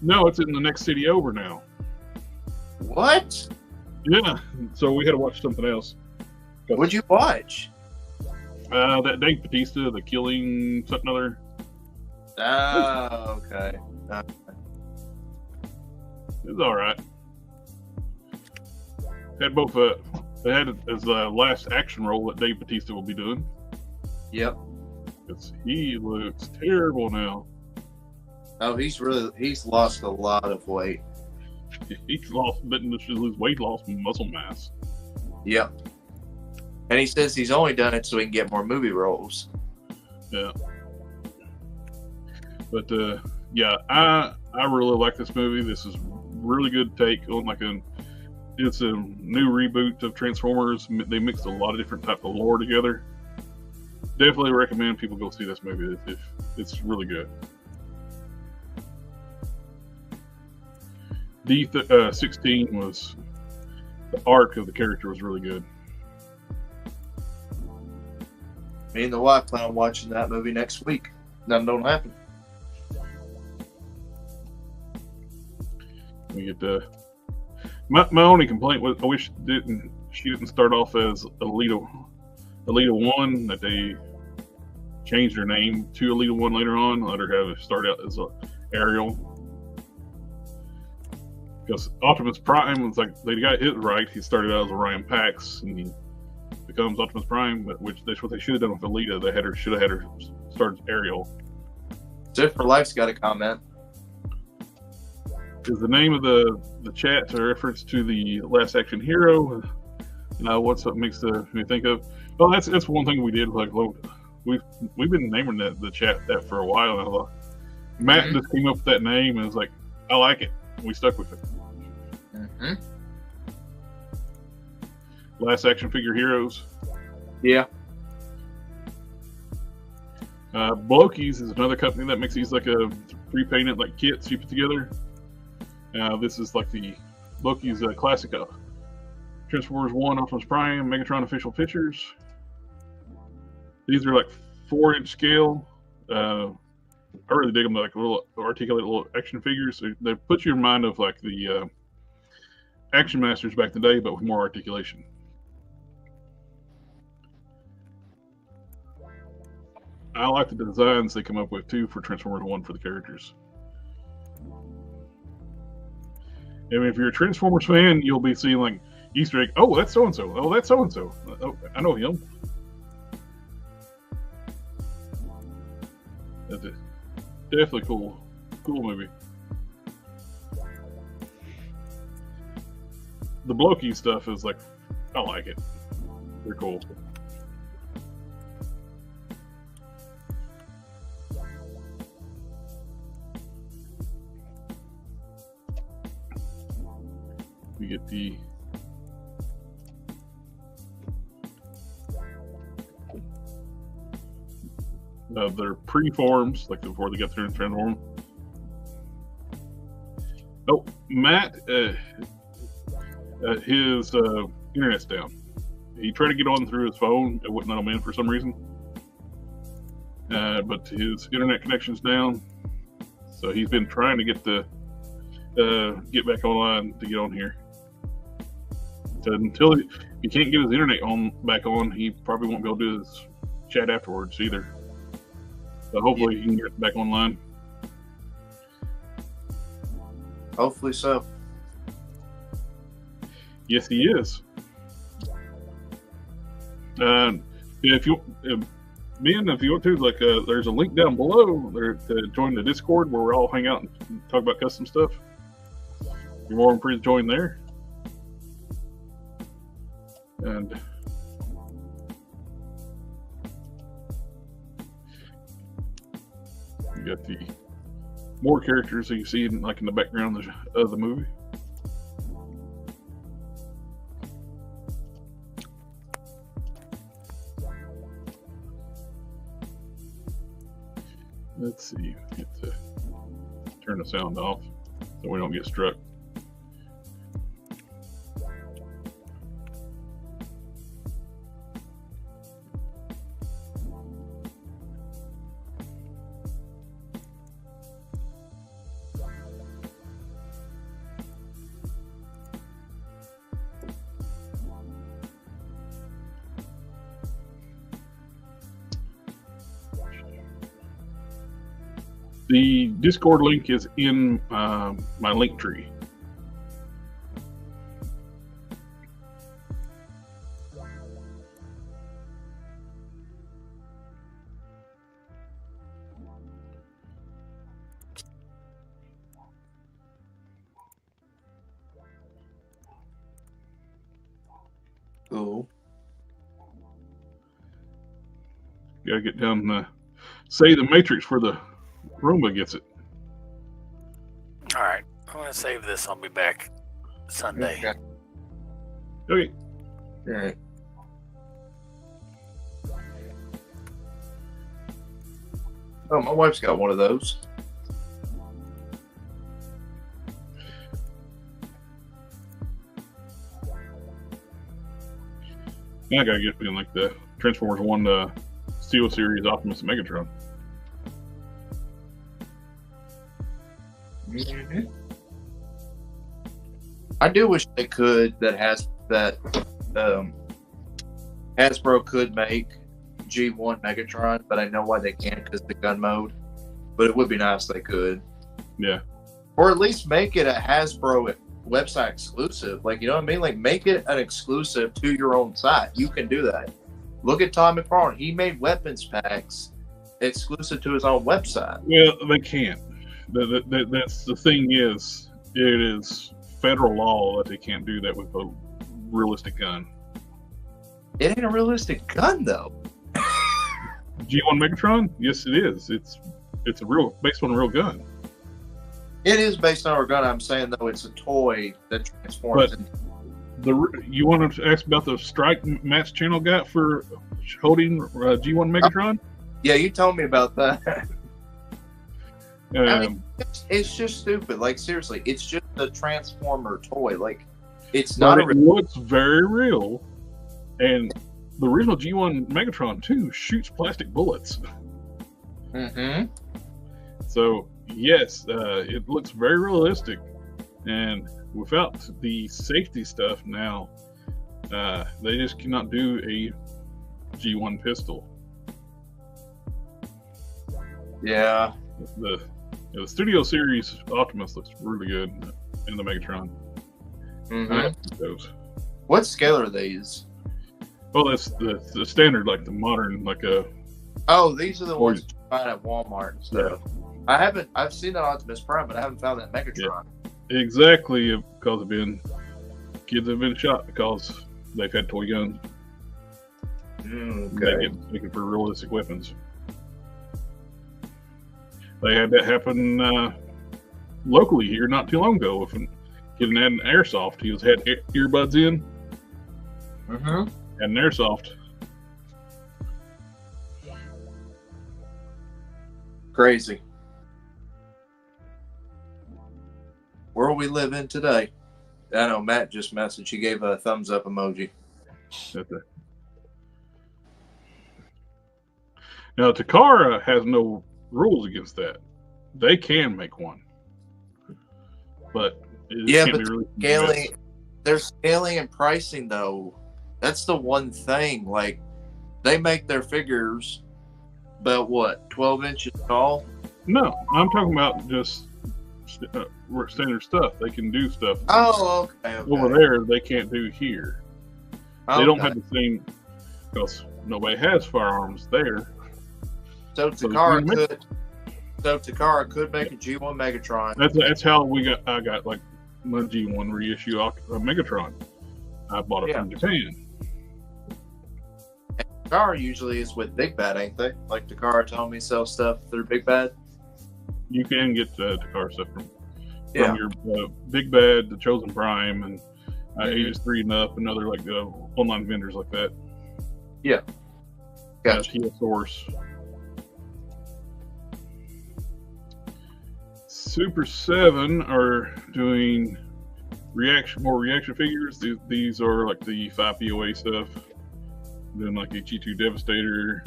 No, it's in the next city over now. What? Yeah, so we had to watch something else. What'd you watch? That Dave Bautista, The Killing, something other. Oh, okay. It was all right. Had both. They had it as the last action role that Dave Bautista will be doing. Yep. Because he looks terrible now. Oh, he's lost a lot of weight. He's didn't just lose weight, lost muscle mass. Yep. And he says he's only done it so he can get more movie roles. Yeah. But yeah, I really like this movie. This is really good take on it's a new reboot of Transformers. They mixed a lot of different types of lore together. Definitely recommend people go see this movie. It's really good. D16 was the arc of the character was really good. Me and the wife plan on watching that movie next week. Nothing don't happen. We get my only complaint was I wish she didn't start off as Alita 1, that they changed her name to Alita 1 later on. Let her have it start out as Ariel. Because Optimus Prime was like, they got it right. He started out as Orion Pax and he becomes Optimus Prime, which that's what they should have done with Alita. They should have had her start as Ariel. Zip for Life's got a comment. Is the name of the chat a reference to the Last Action Hero? What's what makes me think of? Well, that's one thing we did. Like, we've been naming the chat that for a while. And I thought Matt just came up with that name and was like, I like it. We stuck with it. Mm-hmm. Last Action Figure Heroes. Yeah. Blokey's is another company that makes these like a pre-painted like kits you put together. This is like the Loki's classic Transformers 1 Optimus Prime Megatron official pictures. These are like 4-inch scale. I really dig them, like little articulated little action figures. They put you in mind of like the Action Masters back in the day, but with more articulation. I like the designs they come up with too for Transformers 1 for the characters. I mean, if you're a Transformers fan, you'll be seeing like Easter egg. Oh, that's so and so. Oh, that's so and so. Oh, I know him. That's it. Definitely cool movie. The Blokey stuff is like, I like it. They're cool. you get the their pre-forms, like before they get through and transform. Oh, Matt, his internet's down. He tried to get on through his phone. It wouldn't let him in for some reason. But his internet connection's down. So he's been trying to get get back online to get on here. So until he can't get his internet back on, he probably won't be able to do his chat afterwards either. So hopefully he can get back online. Hopefully so. Yes, he is. If you want to, like, there's a link down below there to join the Discord where we all hang out and talk about custom stuff. You're more than free to join there. And you got the more characters that you see in the background of the movie. Let's see. Get to turn the sound off so we don't get struck. The Discord link is in my LinkTree. Cool. Gotta get down say the matrix where the Roomba gets it. All right. I'm going to save this. I'll be back Sunday. Okay. All right. Oh, my wife's got one of those. Now I gotta get in like the Transformers 1 Steel Series Optimus and Megatron. Mm-hmm. I do wish they could Hasbro could make G1 Megatron, but I know why they can't because the gun mode. But it would be nice if they could. Yeah. Or at least make it a Hasbro website exclusive. Like, you know what I mean? Like, make it an exclusive to your own site. You can do that. Look at Todd McFarlane. He made weapons packs exclusive to his own website. Well, they can't. That's the thing is, it is federal law that they can't do that with a realistic gun. It ain't a realistic gun, though. G1 Megatron? Yes, it is. It's a real based on a real gun. It is based on a gun. I'm saying though, it's a toy that transforms. You want to ask about the strike Matt's channel got for holding G1 Megatron? Yeah, you told me about that. I mean, it's just stupid. Like, seriously, it's just a Transformer toy. Like, it's not. It looks very real, and the original G1 Megatron too shoots plastic bullets. Mm-hmm. So yes, it looks very realistic, and without the safety stuff now, they just cannot do a G1 pistol. Yeah. The Studio Series Optimus looks really good in the Megatron. Mm-hmm. Those. What scale are these? Well, that's the standard, like the modern, like a. Oh, these are the ones you find at Walmart and stuff. Yeah. I've seen that Optimus Prime, but I haven't found that Megatron. Yeah. Exactly, because kids have been shot because they've had toy guns. Okay. They get taken for realistic weapons. They had that happen locally here not too long ago with a getting that in airsoft. He had earbuds in Mm-hmm. and an airsoft. Crazy. Where we live in today. I know Matt just messaged. He gave a thumbs up emoji. Now, Takara has no rules against that. They can make one, but it Yeah, can't but be really scaling, they're scaling and pricing though. That's the one thing. Like, they make their figures about what, 12 inches tall? No, I'm talking about just standard stuff. They can do stuff Oh, okay. over there. They can't do here. They don't have the same, because nobody has firearms there. So Takara could make a G1 Megatron. That's how I got like my G1 reissue Megatron. I bought it from Japan. Takara usually is with Big Bad, ain't they? Like Takara told me sell stuff through Big Bad. You can get Takara stuff from your Big Bad, the Chosen Prime, and Aegis 3 and up, and other like online vendors like that. Yeah. Gotcha. Source. Super 7 are doing more reaction figures. These are like the 5 POA stuff. Doing like a G2 Devastator.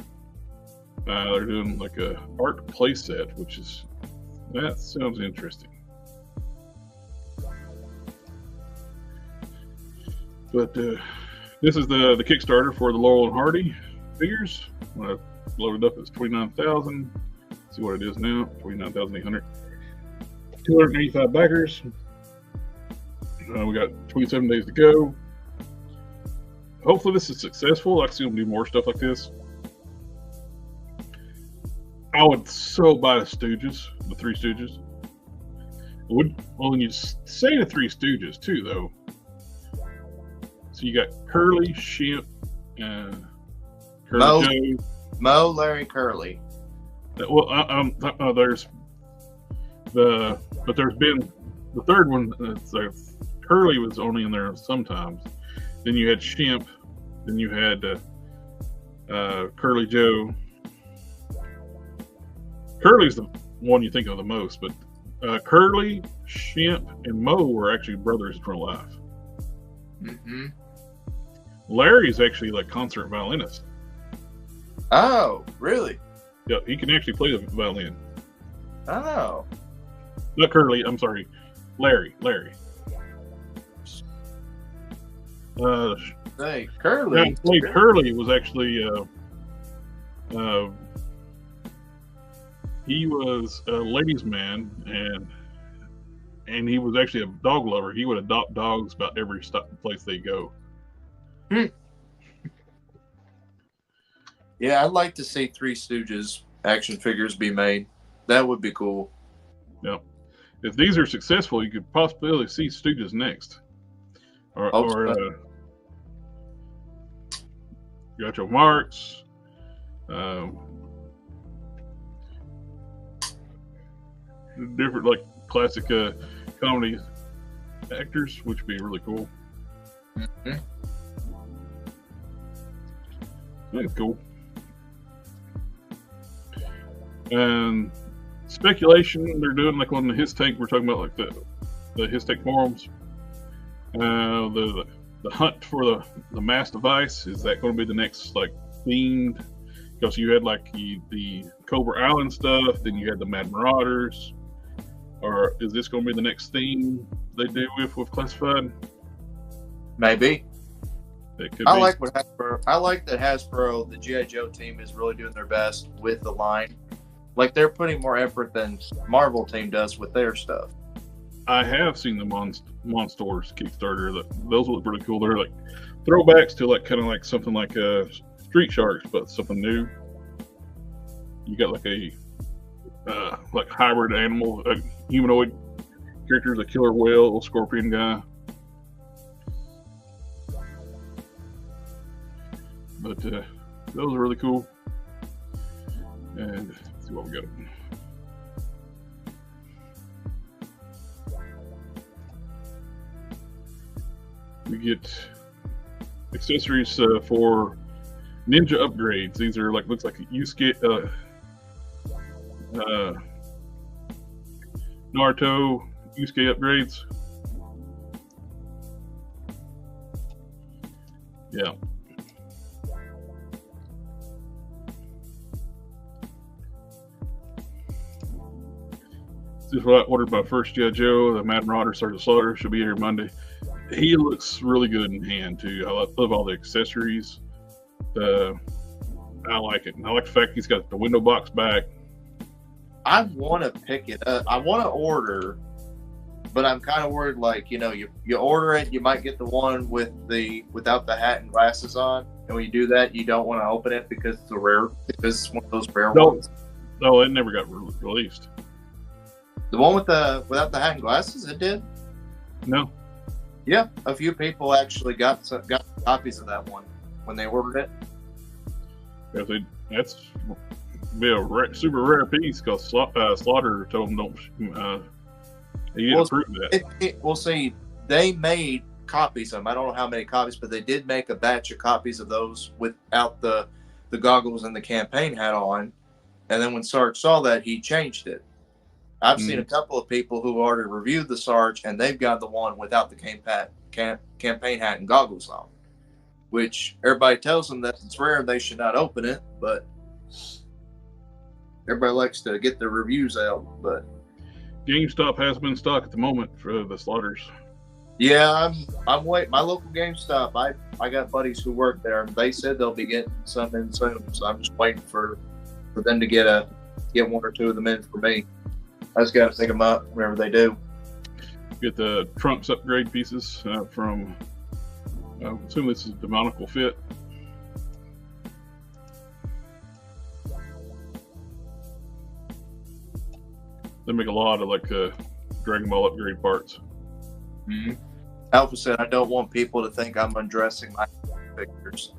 They're doing like a art playset, that sounds interesting. But this is the Kickstarter for the Laurel and Hardy figures. When I loaded up, it's 29,000. See what it is now, 29,800. 285 backers. We got 27 days to go. Hopefully this is successful. I see them do more stuff like this. I would so buy the Stooges, the Three Stooges. When you say the Three Stooges too, though. So you got Curly, Shemp, and Curly Joe. Mo, Larry, Curly. There's there's been the third one. Curly was only in there sometimes. Then you had Shemp. Then you had Curly Joe. Curly's the one you think of the most, but Curly, Shemp, and Mo were actually brothers in real life. Mm-hmm. Larry's actually like concert violinist. Oh, really? Yeah, he can actually play the violin. Oh. Not Curly, I'm sorry. Larry. Hey, Curly. Curly was actually he was a ladies' man, and he was actually a dog lover. He would adopt dogs about every place they go. Yeah, I'd like to see Three Stooges action figures be made. That would be cool. Yeah. If these are successful, you could possibly see Stooges next. Or Groucho Marx. Different like classic comedy actors, which would be really cool. Mm-hmm. That's cool. And speculation, they're doing like on the His Tank. We're talking about like the His Tank forums. The hunt for the mass device, is that going to be the next like themed? Because you had like the Cobra Island stuff, then you had the Mad Marauders. Or is this going to be the next theme they do with Classified? Maybe. It could I be. like that Hasbro, the G.I. Joe team, is really doing their best with the line. Like, they're putting more effort than Marvel team does with their stuff. I have seen the Monstores Kickstarter. Those look pretty cool. They're like throwbacks to like kind of like something like Street Sharks, but something new. You got like a like hybrid animal, a humanoid characters, a killer whale, a scorpion guy. But those are really cool. And let's see what we got. get accessories for ninja upgrades. These are looks like Yusuke, Naruto Yusuke upgrades. Yeah. This is what I ordered my first G.I. Joe, the Mad Marauder Sergeant Slaughter. Should be here Monday. He looks really good in hand too. I love all the accessories. I like it. And I like the fact he's got the window box back. I want to pick it up. I want to order, but I'm kind of worried. You order it, you might get the one without the hat and glasses on, and when you do that, you don't want to open it because it's it's one of those rare ones. No, it never got released. The one without the hat and glasses, it did. No. Yeah, a few people actually got copies of that one when they ordered it. That's be a super rare piece because Slaughter told them don't. He didn't approve that. We'll see. They made copies of them. I don't know how many copies, but they did make a batch of copies of those without the goggles and the campaign hat on. And then when Sarge saw that, he changed it. I've seen a couple of people who already reviewed the Sarge, and they've got the one without the campaign hat and goggles on, which everybody tells them that it's rare and they should not open it, but everybody likes to get their reviews out. But GameStop has been in stock at the moment for the Slaughters. Yeah, I'm waiting. My local GameStop, I got buddies who work there, and they said they'll be getting some in soon, so I'm just waiting for them to get one or two of them in for me. I just got to pick them up whenever they do. Get the Trunks upgrade pieces from, I assume this is Demonical Fit. They make a lot of Dragon Ball upgrade parts. Mm-hmm. Alpha said, I don't want people to think I'm undressing my figures.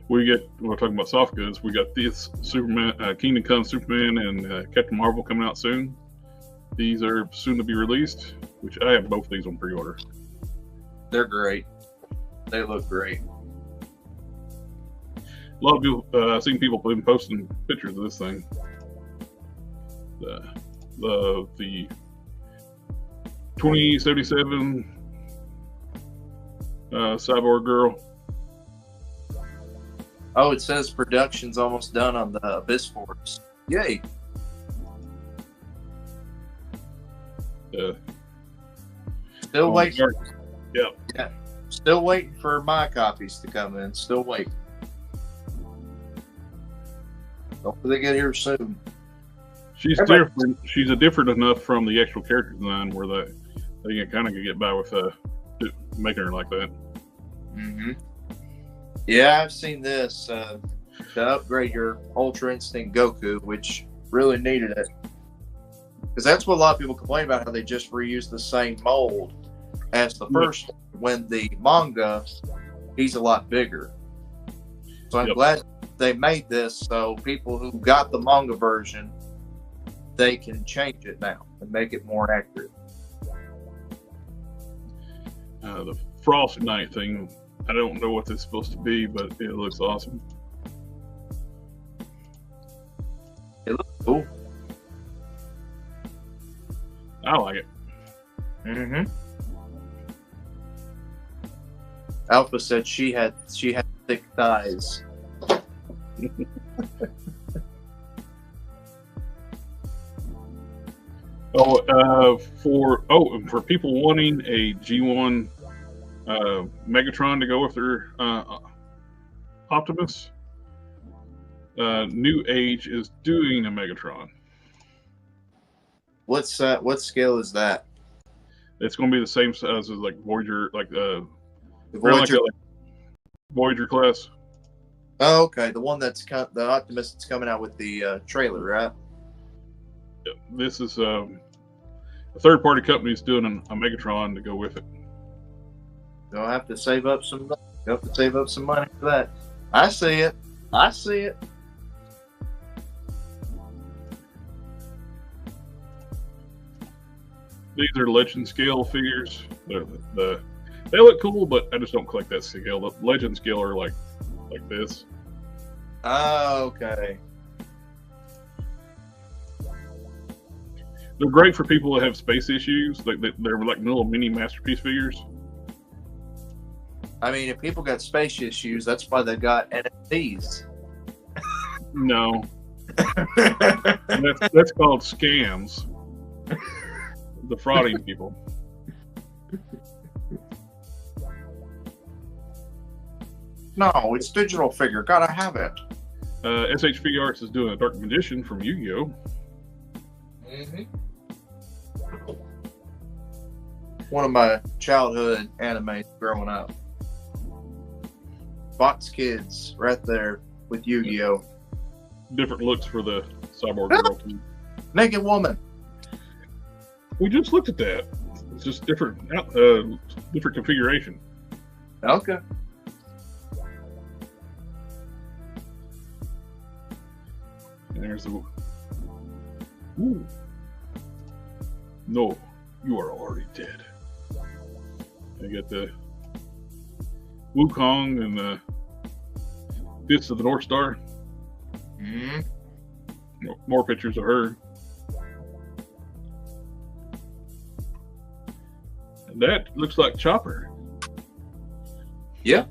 We're talking about soft goods. We got this Superman, Kingdom Come Superman, and Captain Marvel coming out soon. These are soon to be released, which I have both these on pre-order. They're great. They look great. A lot of people, I've seen people been posting pictures of this thing. The 2077 Cyborg Girl. Oh, it says production's almost done on the Abyss Force. Yay! Still waiting. Yeah. Still waiting for my copies to come in. Still waiting. Hopefully they get here soon. She's different. She's different enough from the actual character design where they can kind of get by with making her like that. Mm-hmm. Yeah, I've seen this to upgrade your Ultra Instinct Goku, which really needed it. Because that's what a lot of people complain about, how they just reuse the same mold as the first one, when the manga, he's a lot bigger. So I'm glad they made this so people who got the manga version, they can change it now and make it more accurate. The Frost Knight thing, I don't know what this is supposed to be, but it looks awesome. It looks cool. I like it. Mm-hmm. Alpha said she had thick thighs. For people wanting a G1 Megatron to go with their Optimus, New Age is doing a Megatron. What scale is that? It's going to be the same size as Voyager, the Voyager, Voyager class. Oh, okay, the one the Optimus that's coming out with the trailer, right? This is a third-party company is doing a Megatron to go with it. You'll have to save up some money. You'll have to save up some money for that. I see it. I see it. These are legend scale figures. They look cool, but I just don't collect that scale. The legend scale are like this. Oh, okay. They're great for people that have space issues. They're like little mini masterpiece figures. I mean, if people got space issues, that's why they got NFTs. No, that's called scams. The frauding people. No, it's digital figure. Gotta have it. SHV Arts is doing a Dark Magician from Yu-Gi-Oh. Mm-hmm. One of my childhood animes growing up. Fox Kids, right there with Yu-Gi-Oh. Different looks for the cyborg girl too. Naked woman. We just looked at that. It's just different configuration. Okay. And there's the. Ooh. No, you are already dead. I get the Wukong and the Fist of the North Star. Mm-hmm. More pictures of her. And that looks like Chopper. Yeah.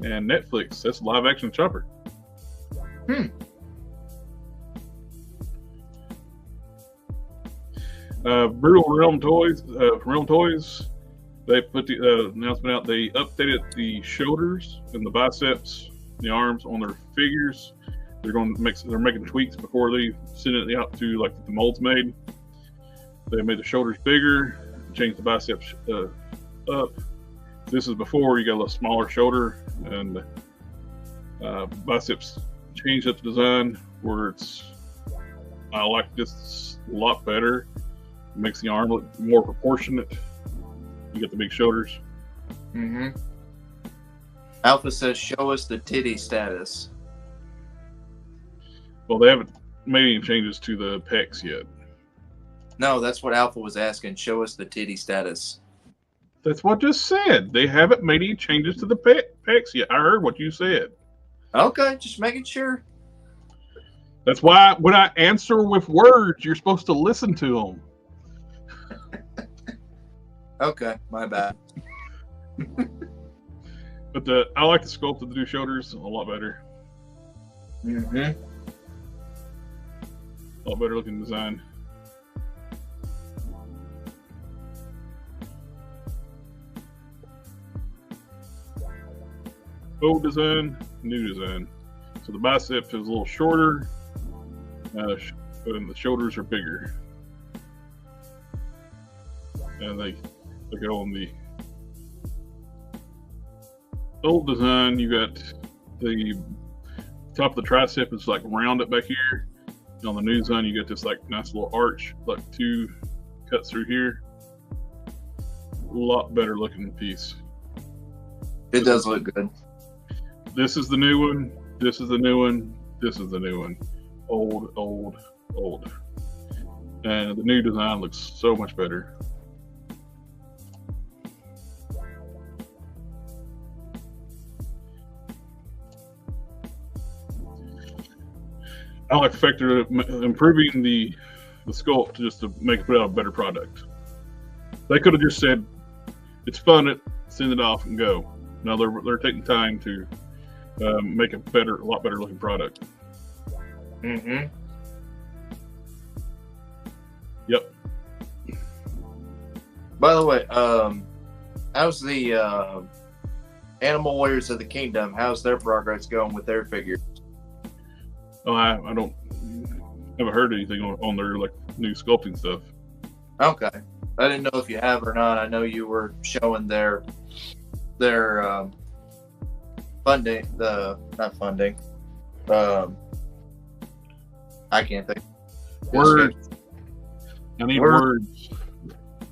And Netflix, that's live action Chopper. Brutal Realm Toys. They put the announcement out. They updated the shoulders and the biceps, the arms on their figures. They're making tweaks before they send it out to like the molds made. They made the shoulders bigger, changed the biceps up. This is before you got a little smaller shoulder, and biceps changed up the design where I like this a lot better. It makes the arm look more proportionate. You get the big shoulders. Mm-hmm. Alpha says, show us the titty status. Well, they haven't made any changes to the pecs yet. No, that's what Alpha was asking. Show us the titty status. That's what I just said. They haven't made any changes to the pecs yet. I heard what you said. Okay, just making sure. That's why when I answer with words, you're supposed to listen to them. Okay, my bad. But I like the sculpt of the new shoulders a lot better. Mm-hmm. A lot better looking design. Old design, new design. So the bicep is a little shorter, and the shoulders are bigger. And they go on the old design. You got the top of the tricep is like rounded back here. And on the new design, you got this like nice little arch, like two cuts through here. A lot better looking piece. It does look good. This is the new one. This is the new one. This is the new one. Old, old, old. And the new design looks so much better. I like the fact they're improving the sculpt just to put out a better product. They could have just said, "It's fun, send it off and go." Now they're taking time to make a lot better looking product. Mm-hmm. Yep. By the way, how's the Animal Warriors of the Kingdom? How's their progress going with their figures? Oh, I haven't heard anything on their like new sculpting stuff. Okay, I didn't know if you have or not. I know you were showing their funding. Not funding. I can't think. Words. I need words.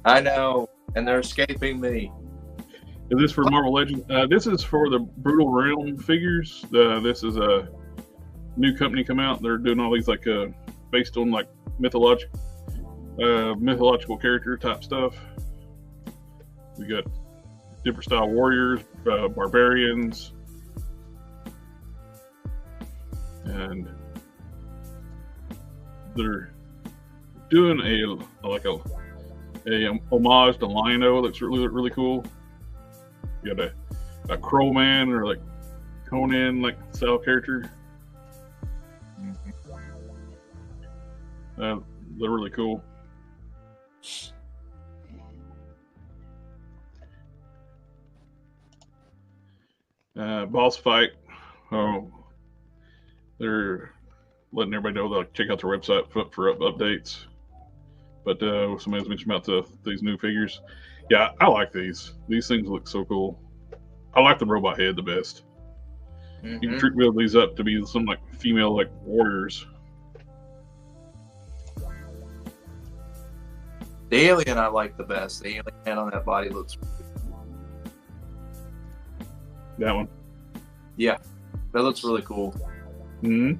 I know, and they're escaping me. Is this for Marvel Legends? This is for the Brutal Realm figures. This is a new company come out. They're doing all these like based on like mythological mythological character type stuff. We got different style warriors, barbarians, and they're doing a homage to Lino that's really cool. You got a Crow Man or like Conan like style character. They're really cool. Boss fight. Oh, they're letting everybody know that check out their website for updates. But somebody's mentioned about these new figures. Yeah, I like these. These things look so cool. I like the robot head the best. You can trick build these up to be some like female like warriors. The alien I like the best. The alien head on that body looks. That one. Yeah, that looks really cool. Hmm.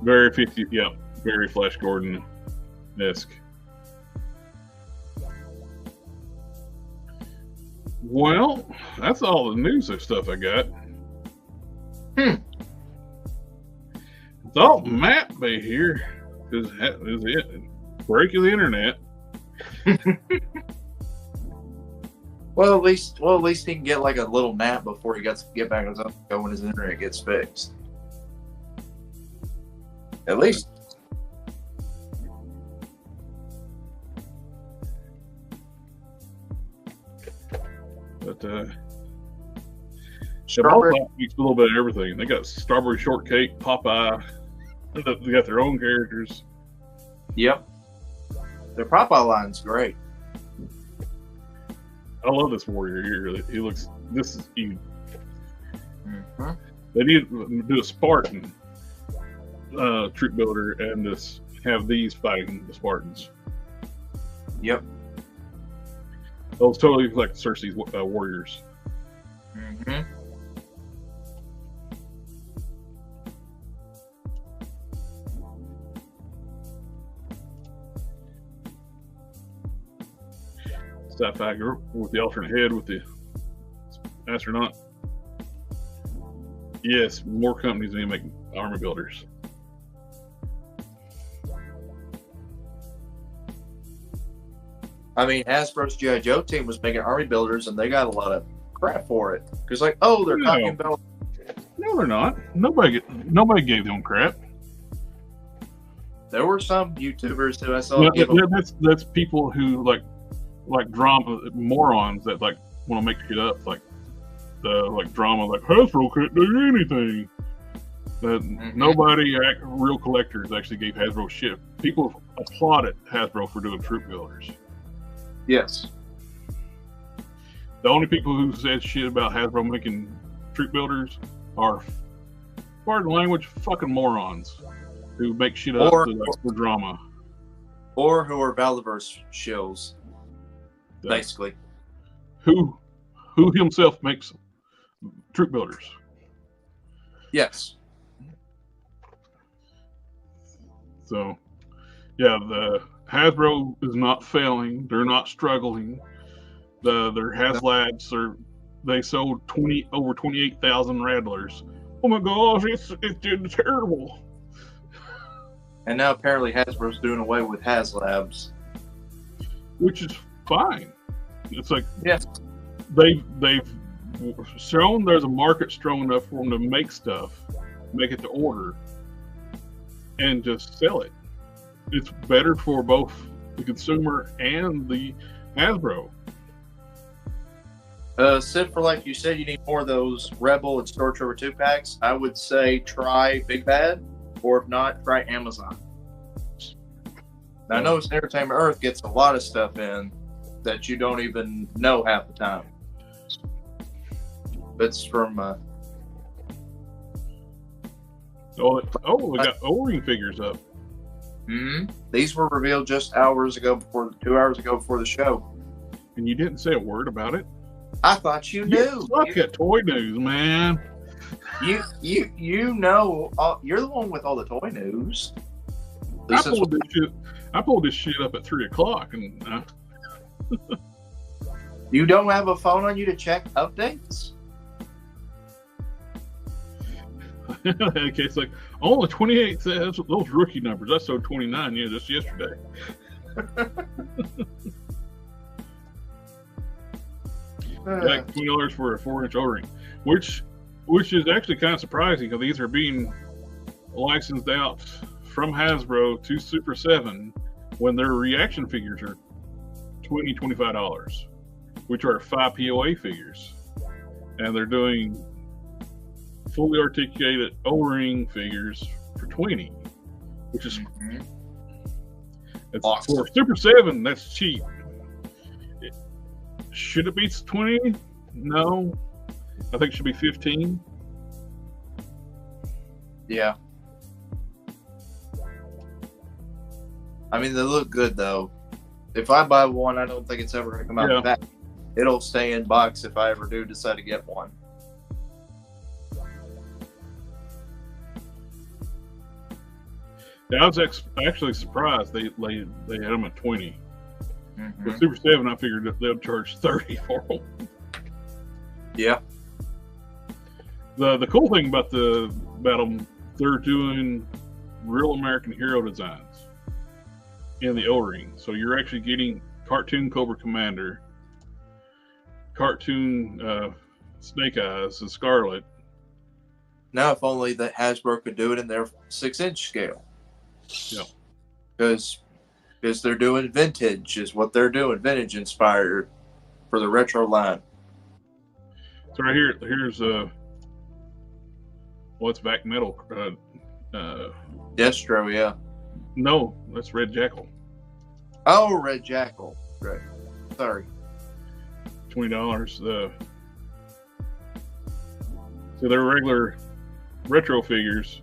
Very 50. Yeah, very Flash Gordon-esque. Well, that's all the news and stuff I got. Thought Matt be here because that is it. Breaking the internet. Well, at least he can get like a little nap before he gets to get back on his own go when his internet gets fixed. At least. But Strawberry. makes a little bit of everything. They got strawberry shortcake, Popeye. They got their own characters. Yep. Their Popeye line's great. I love this warrior here. He looks. This is evil. Mm-hmm. They need to do a Spartan troop builder and just have these fighting the Spartans. Yep. Those totally like Cersei's warriors. Mm-hmm. Sci-fi girl with the alternate head with the astronaut. Yes, more companies need to make armor builders. I mean, Hasbro's G.I. Joe team was making army builders, and they got a lot of crap for it. Because, like, oh, they're talking about. No, they're not. Nobody gave them crap. There were some YouTubers who I saw give them. That's people who like drama morons that like want to make shit up, like drama, like Hasbro couldn't do anything. But nobody, real collectors, actually gave Hasbro shit. People applauded Hasbro for doing troop builders. Yes. The only people who said shit about Hasbro making troop builders are, pardon the language, fucking morons who make shit up for drama. Or who are Valdiverse shills, basically. Who himself makes troop builders. Yes. So, yeah, the Hasbro is not failing. They're not struggling. Their HasLabs they sold over 28,000 Rattlers. Oh my gosh, it's terrible. And now apparently Hasbro's doing away with HasLabs, which is fine. It's like yes, they've shown there's a market strong enough for them to make stuff, make it to order, and just sell it. It's better for both the consumer and the Hasbro. Sid, for like you said, you need more of those Rebel and Stormtrooper 2-packs. I would say try Big Bad, or if not, try Amazon. Now, I know Entertainment Earth gets a lot of stuff in that you don't even know half the time. It's from... we got O-ring figures up. Mm-hmm. These were revealed just 2 hours ago before the show. And you didn't say a word about it? I thought you knew. You suck at toy news, man. You know, you're the one with all the toy news. I pulled this shit up at 3:00, and you don't have a phone on you to check updates? okay, it's like, oh, the 28 says those rookie numbers. I sold 29, just yesterday. Like $20 for a 4-inch O-ring, which is actually kind of surprising because these are being licensed out from Hasbro to Super 7 when their reaction figures are $25, which are 5 POA figures, and they're doing fully articulated O-ring figures for $20, which is Awesome. for Super 7. That's cheap. Should it be 20? No, I think it should be 15. Yeah. I mean, they look good though. If I buy one, I don't think it's ever going to come out back. It'll stay in box if I ever do decide to get one. Yeah, I was actually surprised they had them at 20. Mm-hmm. With Super 7, I figured that they'll charge 30 for them. Yeah. The cool thing about them, they're doing real American hero designs in the O-ring. So you're actually getting cartoon Cobra Commander, cartoon Snake Eyes and Scarlet. Now, if only that Hasbro could do it in their 6-inch scale. Yeah. Because they're doing vintage, is what they're doing. Vintage inspired for the retro line. So right here's what's back metal? Destro, yeah. No, that's Red Jackal. Oh, Red Jackal. Right. Sorry. $20. So their regular retro figures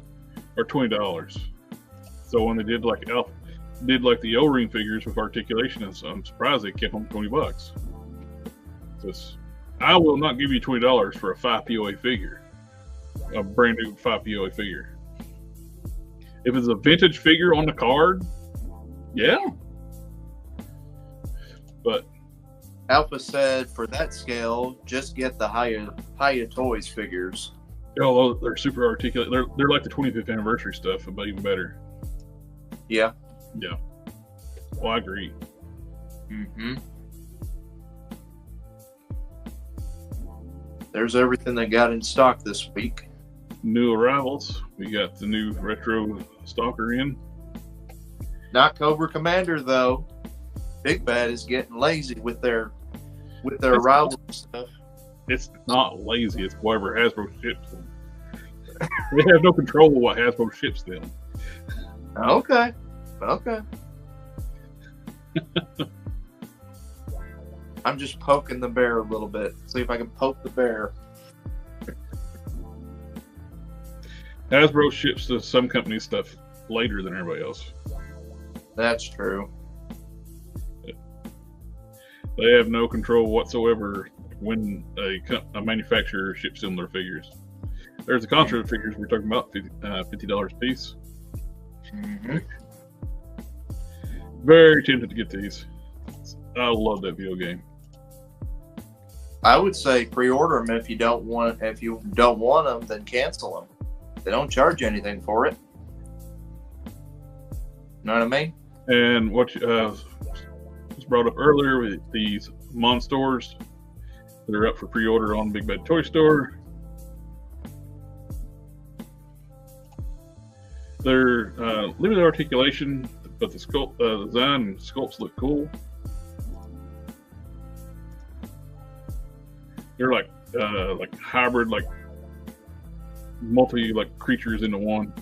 are $20. So when they did like the O-ring figures with articulation, I'm surprised they kept them $20. I will not give you $20 for a 5 POA figure, a brand new 5 POA figure. If it's a vintage figure on the card, yeah. But Alpha said for that scale, just get the Hiya Toys figures. although they're super articulate, they're like the 25th anniversary stuff, but even better. Yeah. Yeah. Well, I agree. Mm-hmm. There's everything they got in stock this week. New arrivals. We got the new retro Stalker in. Not Cobra Commander though. Big Bad is getting lazy with their arrival stuff. It's not lazy. It's whatever Hasbro ships them. They have no control of what Hasbro ships them. Okay. I'm just poking the bear a little bit. See if I can poke the bear. Hasbro ships to some company stuff later than everybody else. That's true. They have no control whatsoever when a manufacturer ships them their figures. There's the Contra figures we're talking about, $50 a piece. Mm-hmm. Very tempted to get these. I love that video game. I would say pre-order them if you don't want. If you don't want them, then cancel them. They don't charge anything for it. Know what I mean? And what was brought up earlier with these Monstores that are up for pre-order on Big Bad Toy Store. They're limited articulation, but the sculpt, design and sculpts look cool. They're like hybrid, like multi creatures into one.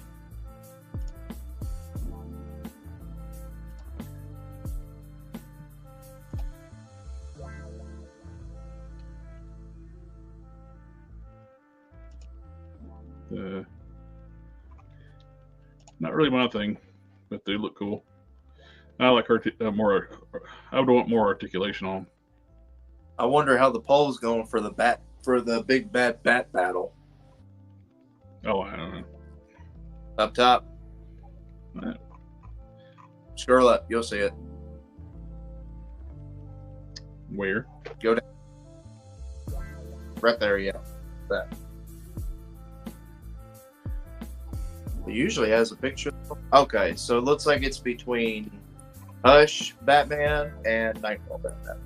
Not really my thing, but they look cool. I like more. I would want more articulation on them. I wonder how the poll's going for the Big Bad Bat battle. Oh, I don't know. Up top. Right. Scroll up. You'll see it. Where? Go down. Right there, yeah. That. It usually has a picture. Okay, so it looks like it's between Hush Batman and Nightfall Batman.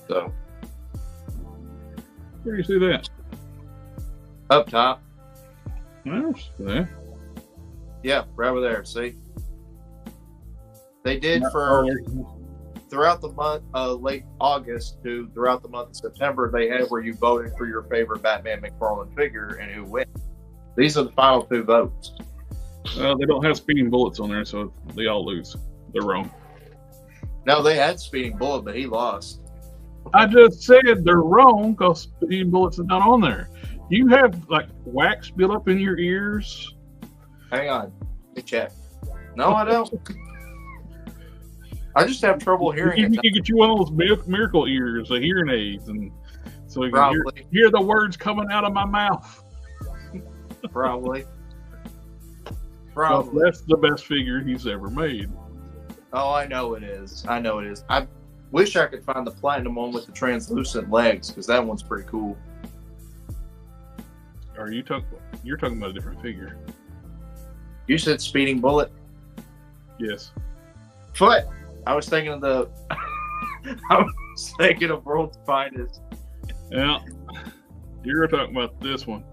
So, Where do you see that? up top. Yeah. Yeah, right over there. See? They did for throughout the month, late August to throughout the month of September, they had where you voted for your favorite Batman McFarlane figure and who wins. These are the final 2 votes. They don't have speeding bullets on there, so they all lose. They're wrong. No, they had Speeding Bullet, but he lost. I just said they're wrong because speeding bullets are not on there. You have like wax built up in your ears. Hang on. Let me check. No, I don't. I just have trouble hearing You it. can get you one of those miracle ears, the hearing aids, and so you can Probably. hear the words coming out of my mouth. Probably. Well, that's the best figure he's ever made. Oh, I know it is. I know it is. I wish I could find the platinum one with the translucent legs because that one's pretty cool. Are you talking? You're talking about a different figure. You said Speeding Bullet. Yes. Foot. I was thinking of the. I was thinking of World's Finest. Yeah. You're talking about this one,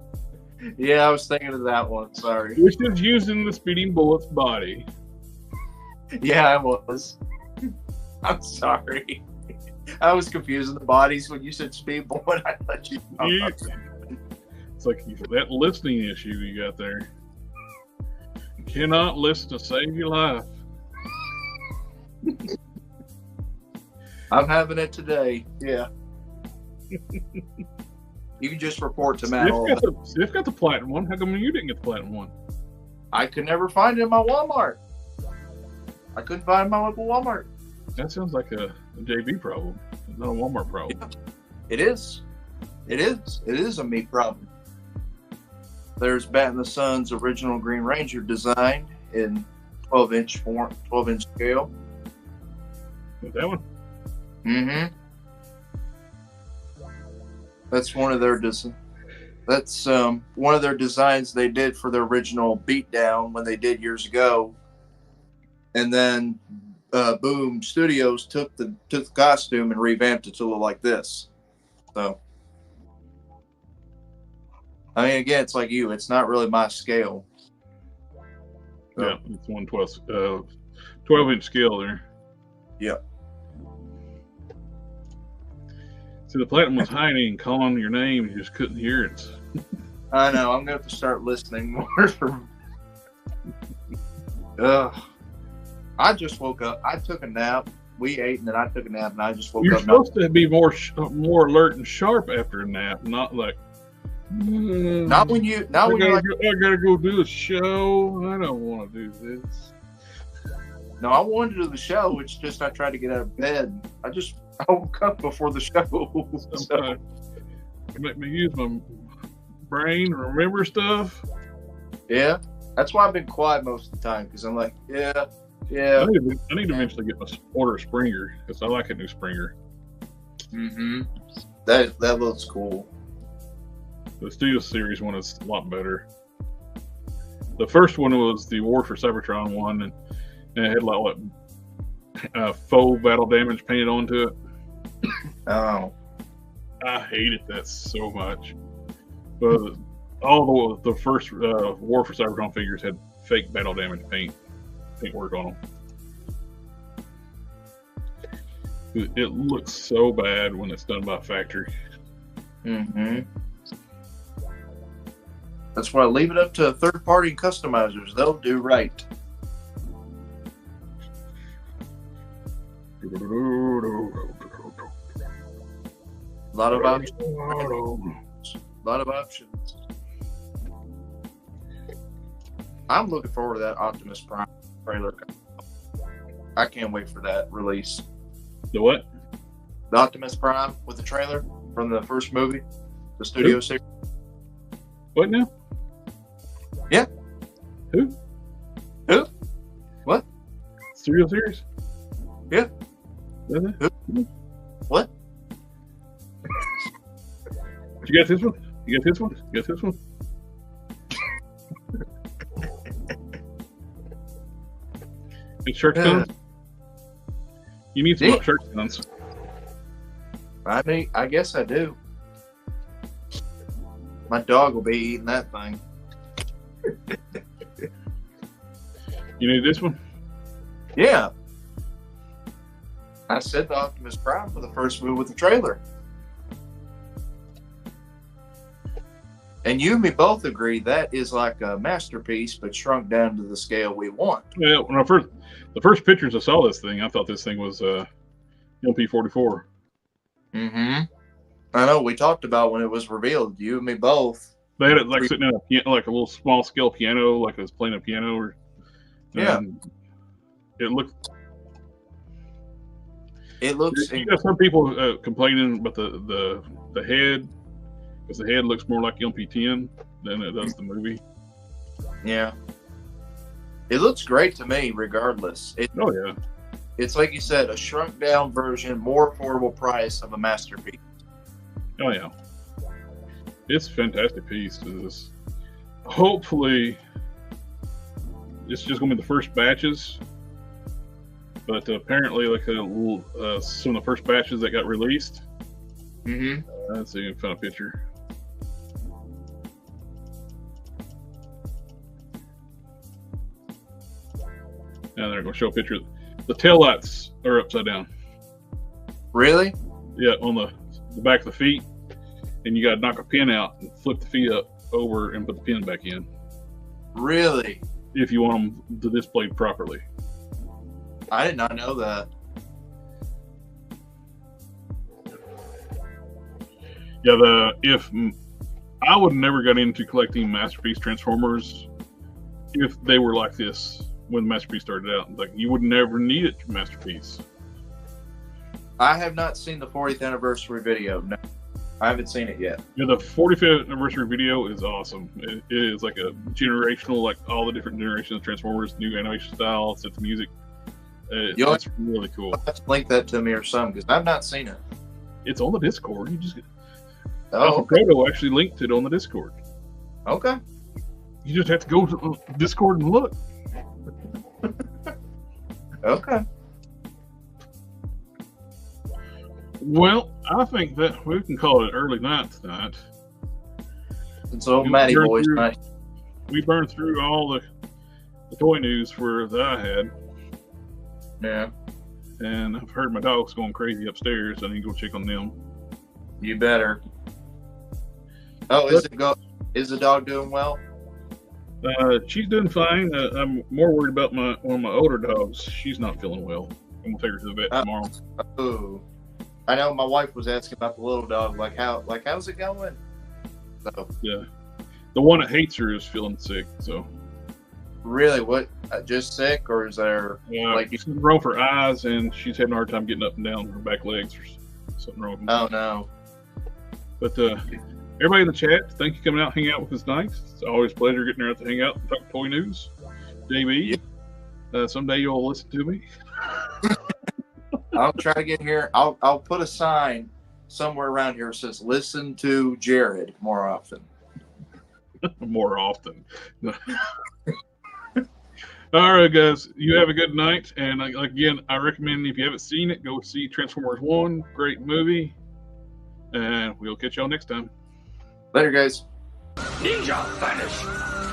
Yeah, I was thinking of that one. Sorry. which is using the speeding bullet's body. Yeah, I was. I'm sorry. I was confusing the bodies when you said Speed Bullet. I thought you. It's like that listening issue you got there. You cannot listen to save your life. I'm having it today. Yeah. You can just report to Matt. Steve got the platinum one. How come you didn't get the platinum one? I could never find it in my Walmart. I couldn't find it in my local Walmart. That sounds like a JB problem, not a Walmart problem. Yeah. It is. It is. It is a me problem. There's Bat and the Sun's original Green Ranger design in 12-inch form, 12-inch scale. That one? Mm-hmm. That's one of their That's one of their designs they did for their original Beatdown when they did years ago. And then Boom Studios took the costume and revamped it to look like this. So, I mean, again, it's like you. It's not really my scale. So, Yeah, it's 12-inch scale there. Yeah. See, the platinum was hiding and calling your name. You just couldn't hear it. I know. I'm going to have to start listening more. Ugh. I just woke up. I took a nap. We ate, and then I took a nap, and I just woke You're up. supposed to be more alert and sharp after a nap, not like. Not when you. Not when you're like. I gotta go do a show. I don't want to do this. No, I wanted to do the show. It's just I tried to get out of bed. I woke up before the show. So, Sometimes make me use my brain, remember stuff. yeah, that's why I've been quiet most of the time because I'm like, yeah. I need to eventually get my order a Springer because I like a new Springer. Mm-hmm. That looks cool. The Studio Series one is a lot better. The first one was the War for Cybertron one, and it had like faux battle damage painted onto it. Oh. I hated that so much. But all the first War for Cybertron figures had fake battle damage paint work on them. It looks so bad when it's done by factory. Mm-hmm. That's why I leave it up to third-party customizers. They'll do right. A lot of options. A lot of options. I'm looking forward to that Optimus Prime trailer. I can't wait for that release. The what? The Optimus Prime with the trailer from the first movie, the studio series. What now? Yeah. Who? Who? What? Serial series? Yeah. Who? What? You got this one? You got this one? You got this one? It's shark guns? You need some shark guns. I guess I do. My dog will be eating that thing. You need this one? Yeah. I said the Optimus Prime for the first movie with the trailer. And you and me both agree that is like a masterpiece, but shrunk down to the scale we want. Yeah, when the first pictures I saw this thing, I thought this thing was LP44. Mm-hmm. I know, we talked about when it was revealed, you and me both. They had it like sitting at a piano, like a little small scale piano, like it was playing a piano. Or it looked. It looks. You got some people complaining about the head, because the head looks more like LP10 than it does the movie. Yeah. It looks great to me, regardless. Oh yeah. It's like you said, a shrunk down version, more affordable price of a masterpiece. Oh yeah. It's a fantastic piece. Hopefully, it's just going to be the first batches. But apparently, like some of the first batches that got released. Mm-hmm. Let's see if I can find a picture. Now they're going to show a picture. The tail lights are upside down. Really? Yeah, on the back of the feet. And you got to knock a pin out and flip the feet up over and put the pin back in. Really? If you want them to display properly. I did not know that. Yeah, if I would never got into collecting Masterpiece Transformers if they were like this when Masterpiece started out. Like, you would never need it for Masterpiece. I have not seen the 40th anniversary video. No, I haven't seen it yet. Yeah, the 45th anniversary video is awesome. It is like a generational, like all the different generations of Transformers, new animation style, sets of music. It's really cool. Let's link that to me or something, because I've not seen it. It's on the Discord. You just Oh, Proto actually linked it on the Discord. okay. You just have to go to Discord and look. Okay. Well, I think that we can call it early night tonight. It's old Matty Boys night. We burned through all the toy news that I had. Yeah. And I've heard my dog's going crazy upstairs. I need to go check on them. You better. Oh, is the dog doing well? She's doing fine. I'm more worried about one of my older dogs. She's not feeling well. I'm gonna take her to the vet tomorrow. Oh, I know. My wife was asking about the little dog. How's it going? So, yeah, the one that hates her is feeling sick. So, really, what? Just sick, or is there she's wrong with her eyes, and she's having a hard time getting up and down her back legs, or something wrong with them. Oh no! But everybody in the chat, thank you for coming out, hanging out with us tonight. It's always a pleasure getting out to hang out and talk toy news. JB, someday you'll listen to me. I'll try to get here. I'll put a sign somewhere around here that says "Listen to Jared" more often. More often. All right, guys. You have a good night. And again, I recommend, if you haven't seen it, go see Transformers 1. Great movie. And we'll catch y'all next time. Later, guys. Ninja vanish.